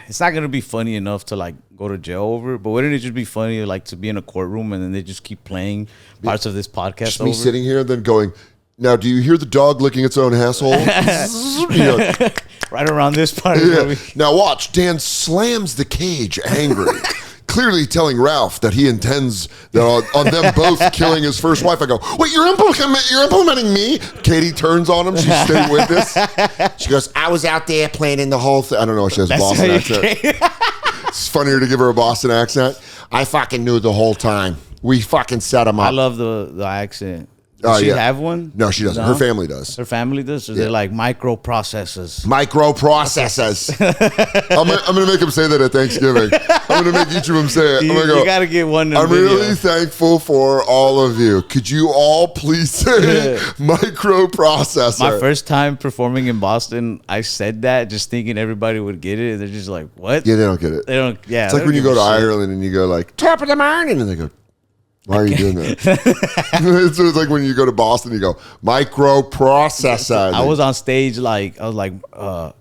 [SPEAKER 2] it's not going to be funny enough to like go to jail over it, but wouldn't it just be funny like to be in a courtroom and then they just keep playing parts of this podcast
[SPEAKER 1] just
[SPEAKER 2] over?
[SPEAKER 1] Me sitting here and then going, now, do you hear the dog licking its own asshole?
[SPEAKER 2] Right around this part.
[SPEAKER 1] Yeah. Now watch. Dan slams the cage angry, clearly telling Ralph that he intends that on them both killing his first wife. I go, wait, you're implementing me? Katie turns on him. She's staying with this. She goes, I was out there planning the whole thing. I don't know if she has a Boston accent. It's funnier to give her a Boston accent. I fucking knew the whole time. We fucking set him up.
[SPEAKER 2] I love the accent. Does she have one?
[SPEAKER 1] No, she doesn't. No? Her family does.
[SPEAKER 2] Her family does? So they're like microprocessors.
[SPEAKER 1] Microprocessors. I'm going to make them say that at Thanksgiving. I'm going to make each of them say it. I'm
[SPEAKER 2] you got to get one.
[SPEAKER 1] I'm really thankful for all of you. Could you all please say microprocessor?
[SPEAKER 2] My first time performing in Boston, I said that just thinking everybody would get it. They're just like, what?
[SPEAKER 1] Yeah, they don't get it.
[SPEAKER 2] They don't. Yeah.
[SPEAKER 1] It's like when you go to Ireland and you go like, top of the morning. And they go, why are you doing that? It's like when you go to Boston, you go, microprocessor.
[SPEAKER 2] I was on stage like, I was like,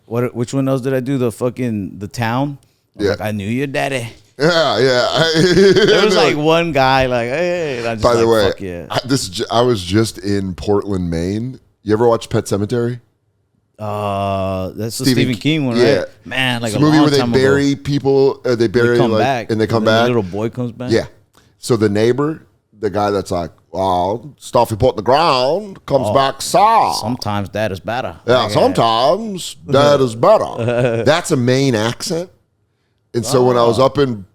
[SPEAKER 2] which one else did I do? The town? Like, I knew your daddy.
[SPEAKER 1] Yeah.
[SPEAKER 2] There was like one guy like, hey. And I just
[SPEAKER 1] by the way,
[SPEAKER 2] fuck yeah.
[SPEAKER 1] I was just in Portland, Maine. You ever watch Pet Sematary?
[SPEAKER 2] That's the Stephen King one, right? Yeah. Man, like
[SPEAKER 1] it's a movie where they bury people. They come
[SPEAKER 2] back.
[SPEAKER 1] And they come back.
[SPEAKER 2] The little boy comes back.
[SPEAKER 1] Yeah. So the neighbor, the guy that's like, well, stuff you put in the ground comes back soft.
[SPEAKER 2] Sometimes that is better.
[SPEAKER 1] Yeah, sometimes that is better. That's a Maine accent. And so when I was up in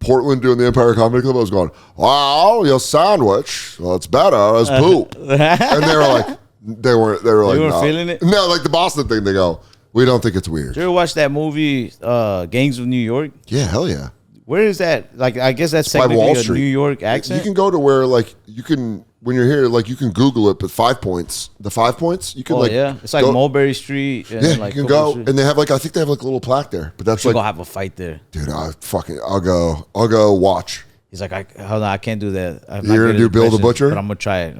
[SPEAKER 1] Portland doing the Empire Comedy Club, I was going, well, your sandwich, well, it's better as poop. And they were like, they were like, no.
[SPEAKER 2] Feeling it?
[SPEAKER 1] No, like the Boston thing, they go, we don't think it's weird.
[SPEAKER 2] Did you ever watch that movie, Gangs of New York?
[SPEAKER 1] Yeah, hell yeah.
[SPEAKER 2] Where is that? Like, I guess that's
[SPEAKER 1] by
[SPEAKER 2] technically
[SPEAKER 1] Wall
[SPEAKER 2] a
[SPEAKER 1] Street.
[SPEAKER 2] New York accent.
[SPEAKER 1] You can go to where like you can when you're here, like you can Google it. But 5 Points, the 5 Points, you can
[SPEAKER 2] it's like Mulberry Street. And
[SPEAKER 1] yeah,
[SPEAKER 2] like
[SPEAKER 1] you can go, and they have like I think they have like a little plaque there. But that's
[SPEAKER 2] like
[SPEAKER 1] like
[SPEAKER 2] go have a fight there,
[SPEAKER 1] dude. I'll go watch.
[SPEAKER 2] He's like, hold on, I can't do that.
[SPEAKER 1] You're gonna do Bill the Butcher,
[SPEAKER 2] but I'm gonna try it.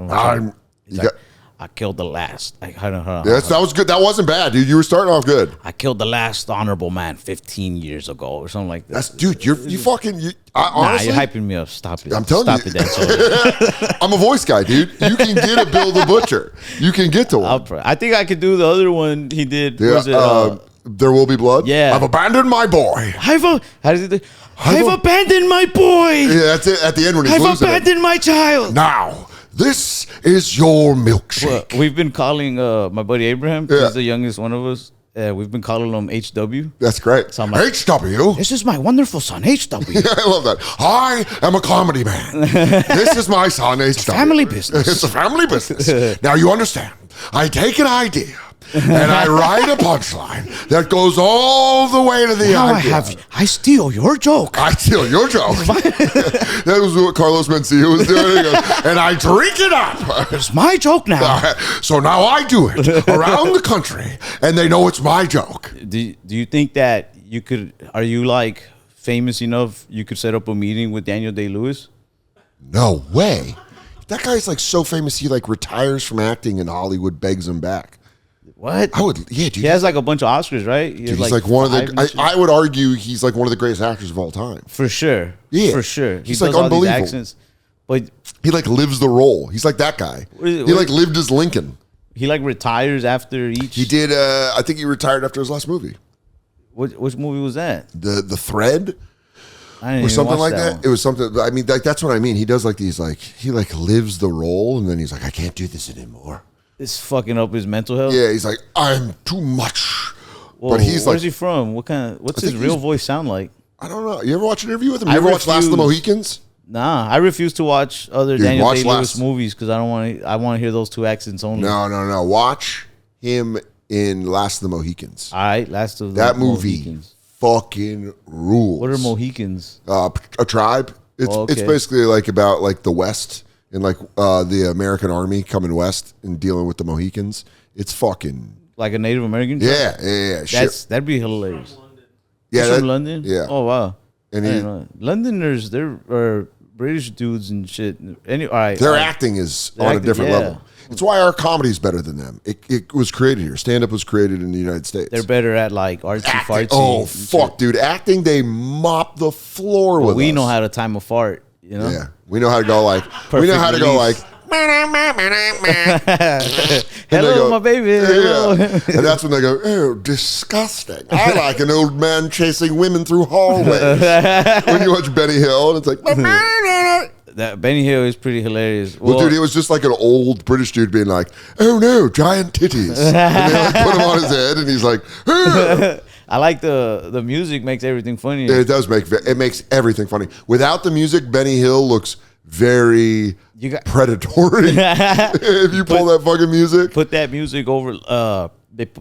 [SPEAKER 2] He's like, I killed the last. Like, hold on.
[SPEAKER 1] That was good. That wasn't bad, dude. You were starting off good.
[SPEAKER 2] I killed the last honorable man 15 years ago or something like that.
[SPEAKER 1] That's dude. You fucking.
[SPEAKER 2] Honestly, you're hyping me up. Stop it.
[SPEAKER 1] I'm telling
[SPEAKER 2] Stop
[SPEAKER 1] you.
[SPEAKER 2] Stop it.
[SPEAKER 1] I'm a voice guy, dude. You can get a Bill the Butcher. You can get to one.
[SPEAKER 2] I think I could do the other one he did.
[SPEAKER 1] Yeah,
[SPEAKER 2] Was it,
[SPEAKER 1] There Will Be Blood?
[SPEAKER 2] Yeah.
[SPEAKER 1] I've abandoned my boy.
[SPEAKER 2] How does it? I've abandoned my boy.
[SPEAKER 1] Yeah, that's it. At the end when he's losing
[SPEAKER 2] I've abandoned my child.
[SPEAKER 1] Now, this is your milkshake.
[SPEAKER 2] Well, we've been calling my buddy Abraham. Yeah. He's the youngest one of us. We've been calling him HW.
[SPEAKER 1] That's great.
[SPEAKER 2] So I'm like,
[SPEAKER 1] HW.
[SPEAKER 2] This is my wonderful son, HW.
[SPEAKER 1] I love that. I am a comedy man. This is my son, HW. It's
[SPEAKER 2] family business.
[SPEAKER 1] It's a family business. Now you understand. I take an idea and I write a punchline that goes all the way to the idea.
[SPEAKER 2] I steal your joke.
[SPEAKER 1] I steal your joke. That was what Carlos Mencia was doing. He goes, and I drink it up.
[SPEAKER 2] It's my joke now.
[SPEAKER 1] So now I do it around the country, and they know it's my joke.
[SPEAKER 2] Do you think that you could? Are you like famous enough? You could set up a meeting with Daniel Day-Lewis?
[SPEAKER 1] No way. That guy's like so famous. He like retires from acting, and Hollywood begs him back.
[SPEAKER 2] What?
[SPEAKER 1] I would, yeah, dude.
[SPEAKER 2] He has like a bunch of Oscars, right?
[SPEAKER 1] Dude, he's like one of the. I would argue he's like one of the greatest actors of all time.
[SPEAKER 2] For sure.
[SPEAKER 1] Yeah,
[SPEAKER 2] for sure.
[SPEAKER 1] He's like unbelievable.
[SPEAKER 2] All these accents, but
[SPEAKER 1] he like lives the role. He's like that guy. He like lived as Lincoln.
[SPEAKER 2] He like retires after each.
[SPEAKER 1] He did. I think he retired after his last movie.
[SPEAKER 2] Which movie was that?
[SPEAKER 1] The Thread.
[SPEAKER 2] I didn't
[SPEAKER 1] or something like that.
[SPEAKER 2] One.
[SPEAKER 1] It was something. I mean, like that's what I mean. He does like these. Like he like lives the role, and then he's like, I can't do this anymore.
[SPEAKER 2] It's fucking up his mental health.
[SPEAKER 1] Yeah, he's like, I'm too much.
[SPEAKER 2] Whoa, but he's where's he from? What's his real voice sound like?
[SPEAKER 1] I don't know. You ever watch an interview with him? You ever watch Last of the Mohicans?
[SPEAKER 2] Nah, I refuse to watch other Daniel Day-Lewis movies because I don't want to. I want to hear those two accents only.
[SPEAKER 1] No. Watch him in Last of the Mohicans.
[SPEAKER 2] All right, Last of the
[SPEAKER 1] that movie
[SPEAKER 2] Mohicans.
[SPEAKER 1] Fucking rules.
[SPEAKER 2] What are Mohicans?
[SPEAKER 1] A tribe. It's basically like about like the West. And like the American Army coming west and dealing with the Mohicans, it's fucking
[SPEAKER 2] like a Native American.
[SPEAKER 1] Yeah.
[SPEAKER 2] That'd be hilarious.
[SPEAKER 1] Yeah,
[SPEAKER 2] from London.
[SPEAKER 1] Yeah.
[SPEAKER 2] Oh wow.
[SPEAKER 1] And
[SPEAKER 2] Londoners, they're British dudes and shit. All right.
[SPEAKER 1] Their acting is on a different level. It's why our comedy is better than them. It was created here. Stand up was created in the United States.
[SPEAKER 2] They're better at like artsy fartsy.
[SPEAKER 1] Oh fuck, dude! Acting, they mop the floor with us.
[SPEAKER 2] We know how to time a fart. You know?
[SPEAKER 1] Yeah, we know how to go like. We know how to go like.
[SPEAKER 2] Hello, my baby. Hello.
[SPEAKER 1] Yeah. And that's when they go, oh, disgusting. I like an old man chasing women through hallways. When you watch Benny Hill, and it's like.
[SPEAKER 2] That Benny Hill is pretty hilarious.
[SPEAKER 1] Well, dude, it was just like an old British dude being like, "Oh no, giant titties!" And they like put him on his head, and he's like, "Ah."
[SPEAKER 2] I like the music makes everything funny.
[SPEAKER 1] It does makes everything funny. Without the music, Benny Hill looks very predatory. If you pull that fucking music,
[SPEAKER 2] put that music over.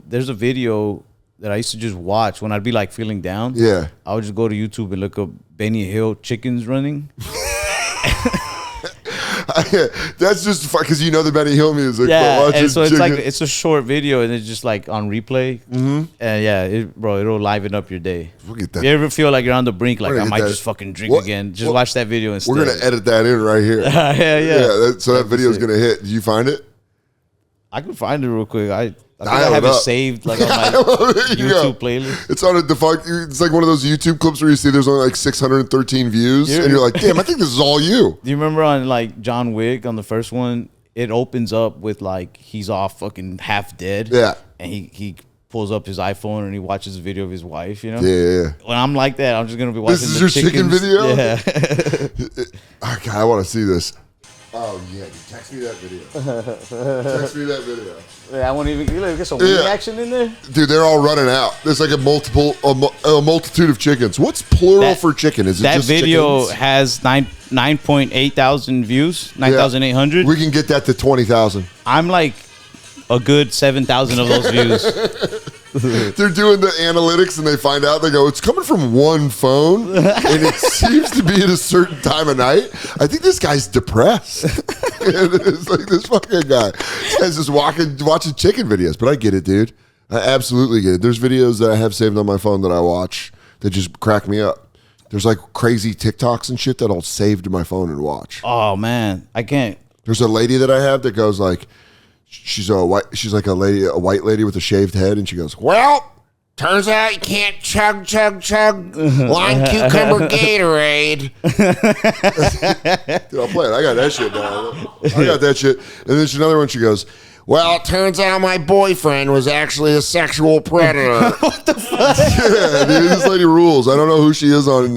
[SPEAKER 2] There's a video that I used to just watch when I'd be like feeling down.
[SPEAKER 1] Yeah,
[SPEAKER 2] I would just go to YouTube and look up Benny Hill chickens running.
[SPEAKER 1] That's just because you know the Benny Hill music.
[SPEAKER 2] Yeah, and so it's a short video and it's just like on replay. Mm-hmm. And yeah, it'll liven up your day.
[SPEAKER 1] We'll get that.
[SPEAKER 2] You ever feel like you're on the brink, like I might just fucking drink again? Just watch that video instead.
[SPEAKER 1] We're gonna edit that in right here.
[SPEAKER 2] Yeah.
[SPEAKER 1] So that video's gonna hit. Did you find it?
[SPEAKER 2] I can find it real quick. I think I have it saved like on my YouTube playlist.
[SPEAKER 1] It's on a defunct. It's like one of those YouTube clips where you see there's only like 613 views, and you're like, "Damn, I think this is all you."
[SPEAKER 2] Do you remember on like John Wick on the first one? It opens up with like he's all fucking half dead.
[SPEAKER 1] Yeah,
[SPEAKER 2] and he pulls up his iPhone and he watches a video of his wife. You know.
[SPEAKER 1] Yeah.
[SPEAKER 2] When I'm like that, I'm just gonna be watching.
[SPEAKER 1] This is your chicken video.
[SPEAKER 2] Yeah.
[SPEAKER 1] Okay, I want to see this. Oh yeah, dude, text me that video. Text me that video.
[SPEAKER 2] Yeah, I won't even get some wing action in there.
[SPEAKER 1] Dude, they're all running out. There's like a multitude of chickens. What's plural for chicken? Is it
[SPEAKER 2] that
[SPEAKER 1] just
[SPEAKER 2] video
[SPEAKER 1] chickens?
[SPEAKER 2] has 9.8 thousand views, 9,800.
[SPEAKER 1] We can get that to 20,000.
[SPEAKER 2] I'm like a good 7,000 of those views.
[SPEAKER 1] They're doing the analytics and they find out, they go, it's coming from one phone and it seems to be at a certain time of night. I think this guy's depressed. And it's like this fucking guy. This guy's just watching chicken videos. But I get it, dude. I absolutely get it. There's videos that I have saved on my phone that I watch that just crack me up. There's like crazy TikToks and shit that I'll save to my phone and watch.
[SPEAKER 2] Oh, man. I can't.
[SPEAKER 1] There's a lady that I have that goes like, she's like a white lady with a shaved head, and she goes, well, turns out you can't chug lime cucumber Gatorade. Dude, I'll play it. I got that shit down. I got that shit. And then there's another one. She goes, well, it turns out my boyfriend was actually a sexual predator. What the fuck? Yeah, dude, this lady rules. I don't know who she is on,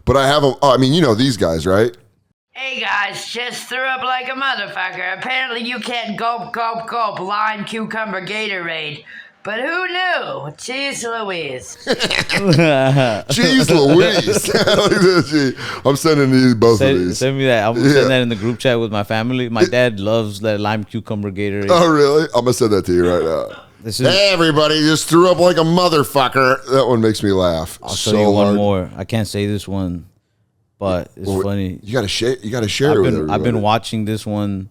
[SPEAKER 1] but I have them. Oh, I mean, you know these guys, right?
[SPEAKER 3] Hey guys, just threw up like a motherfucker. Apparently you can't gulp lime cucumber Gatorade. But who knew? Jeez Louise.
[SPEAKER 1] Jeez Louise. I'm sending these both of these.
[SPEAKER 2] Send me that. I'm going to send that in the group chat with my family. My dad loves that lime cucumber Gatorade.
[SPEAKER 1] Oh, really? I'm going to send that to you right now. Hey, everybody, just threw up like a motherfucker. That one makes me laugh.
[SPEAKER 2] I'll show you one more. I can't say this one. But it's funny.
[SPEAKER 1] You gotta share. You gotta share it with everybody.
[SPEAKER 2] I've been watching this one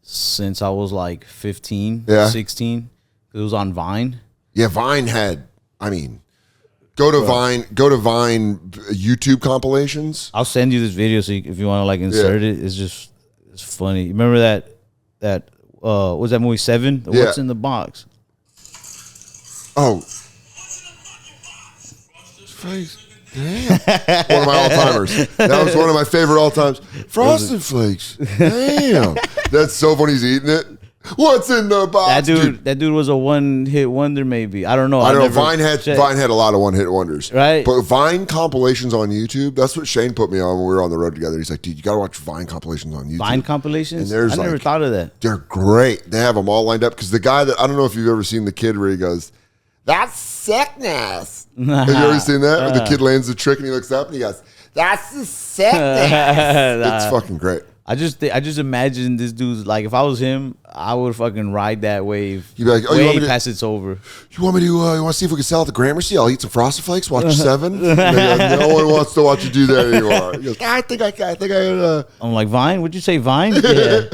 [SPEAKER 2] since I was like 15, 16. It was on Vine.
[SPEAKER 1] Yeah, Vine had. I mean, go to Vine YouTube compilations.
[SPEAKER 2] I'll send you this video so if you want to like insert it. It's funny. Remember that what was that movie 7? What's in the box?
[SPEAKER 1] Oh. Face. Damn. One of my all-timers. That was one of my favorite all-times. Frosted Flakes. Damn. That's so funny he's eating it. What's in the box?
[SPEAKER 2] That dude was a one-hit wonder maybe. I don't know.
[SPEAKER 1] I don't know. Vine had a lot of one-hit wonders.
[SPEAKER 2] Right.
[SPEAKER 1] But Vine compilations on YouTube, that's what Shane put me on when we were on the road together. He's like, dude, you got to watch Vine compilations on YouTube.
[SPEAKER 2] Vine compilations?
[SPEAKER 1] And
[SPEAKER 2] I never thought of that.
[SPEAKER 1] They're great. They have them all lined up because the guy that, I don't know if you've ever seen the kid where he goes, that's sickness. Have you ever seen that? Where the kid lands the trick and he looks up and he goes, that's the sickness. It's fucking great.
[SPEAKER 2] I just imagine this dude's like, if I was him, I would fucking ride that wave.
[SPEAKER 1] You'd be like, oh,
[SPEAKER 2] way past it's over.
[SPEAKER 1] You want me to? You want to see if we can sell at the Gramercy? I'll eat some Frosted Flakes. Watch 7. No one wants to watch you do that anymore. He goes, I think I.
[SPEAKER 2] I'm like, Vine? Would you say Vine? Yeah.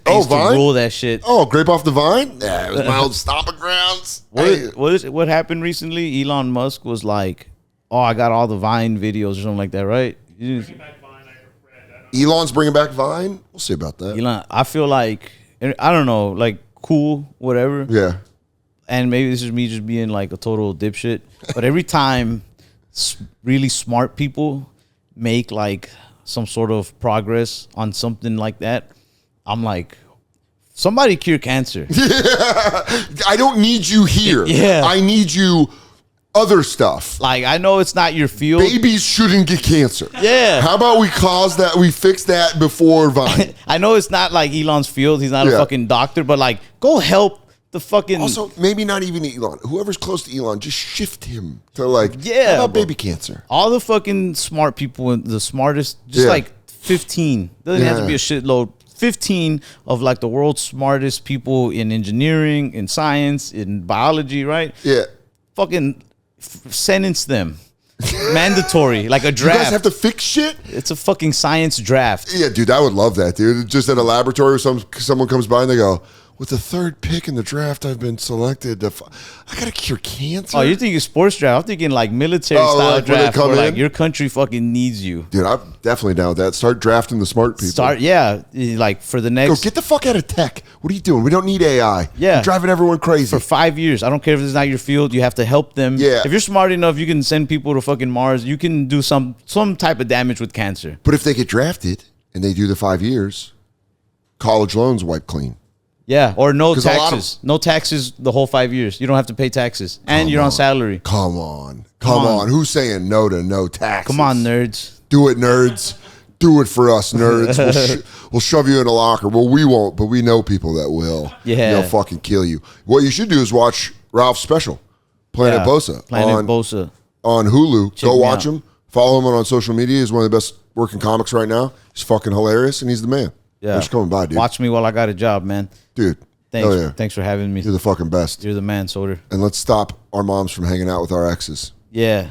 [SPEAKER 1] Vine?
[SPEAKER 2] Rule that shit.
[SPEAKER 1] Oh, grape off the vine? Yeah, it was my old stomping grounds.
[SPEAKER 2] What happened recently? Elon Musk was like, oh, I got all the Vine videos or something like that, right?
[SPEAKER 1] Elon's bringing back Vine? We'll see about that.
[SPEAKER 2] Elon, I feel like, I don't know, like cool, whatever.
[SPEAKER 1] Yeah.
[SPEAKER 2] And maybe this is me just being like a total dipshit. But every time really smart people make like some sort of progress on something like that, I'm like, somebody cure cancer.
[SPEAKER 1] Yeah. I don't need you here.
[SPEAKER 2] Yeah.
[SPEAKER 1] I need you other stuff.
[SPEAKER 2] Like, I know it's not your field.
[SPEAKER 1] Babies shouldn't get cancer.
[SPEAKER 2] Yeah.
[SPEAKER 1] How about we fix that before Vine?
[SPEAKER 2] I know it's not like Elon's field. He's not a fucking doctor, but like, go help the fucking.
[SPEAKER 1] Also, maybe not even Elon. Whoever's close to Elon, just shift him to like,
[SPEAKER 2] yeah,
[SPEAKER 1] how about baby cancer?
[SPEAKER 2] All the fucking smart people, the smartest, just like 15. Doesn't have to be a shitload. 15 of like the world's smartest people in engineering, in science, in biology, right?
[SPEAKER 1] Yeah.
[SPEAKER 2] Fucking sentence them. Mandatory, like a draft.
[SPEAKER 1] You guys have to fix shit?
[SPEAKER 2] It's a fucking science draft.
[SPEAKER 1] Yeah, dude, I would love that, dude. Just at a laboratory, someone comes by and they go, with the 3rd pick in the draft, I've been selected. I got to cure cancer.
[SPEAKER 2] Oh, you're thinking sports draft. I'm thinking like military style draft where like your country fucking needs you.
[SPEAKER 1] Dude, I'm definitely down with that. Start drafting the smart people.
[SPEAKER 2] Like for the next.
[SPEAKER 1] Go get the fuck out of tech. What are you doing? We don't need AI.
[SPEAKER 2] Yeah.
[SPEAKER 1] You're driving everyone crazy.
[SPEAKER 2] For 5 years. I don't care if it's not your field. You have to help them.
[SPEAKER 1] Yeah.
[SPEAKER 2] If you're smart enough, you can send people to fucking Mars. You can do some type of damage with cancer.
[SPEAKER 1] But if they get drafted and they do the 5 years, college loans wipe clean.
[SPEAKER 2] Yeah, or no taxes. No taxes the whole 5 years. You don't have to pay taxes. And you're on salary.
[SPEAKER 1] Come on. Who's saying no to no taxes?
[SPEAKER 2] Come on, nerds.
[SPEAKER 1] Do it, nerds. Do it for us, nerds. We'll shove you in a locker. Well, we won't, but we know people that will.
[SPEAKER 2] Yeah.
[SPEAKER 1] They'll fucking kill you. What you should do is watch Ralph's special, Planet Bosa.
[SPEAKER 2] Planet Bosa.
[SPEAKER 1] On Hulu.
[SPEAKER 2] Check
[SPEAKER 1] Go watch
[SPEAKER 2] out.
[SPEAKER 1] him. Follow him on social media. He's one of the best working comics right now. He's fucking hilarious, and he's the man.
[SPEAKER 2] Yeah.
[SPEAKER 1] Thanks for coming by, dude.
[SPEAKER 2] Watch me while I got a job, man.
[SPEAKER 1] Dude,
[SPEAKER 2] Thanks.
[SPEAKER 1] yeah.
[SPEAKER 2] Thanks for having me.
[SPEAKER 1] You're the fucking best.
[SPEAKER 2] You're the man, Soder.
[SPEAKER 1] And let's stop our moms from hanging out with our exes.
[SPEAKER 2] Yeah.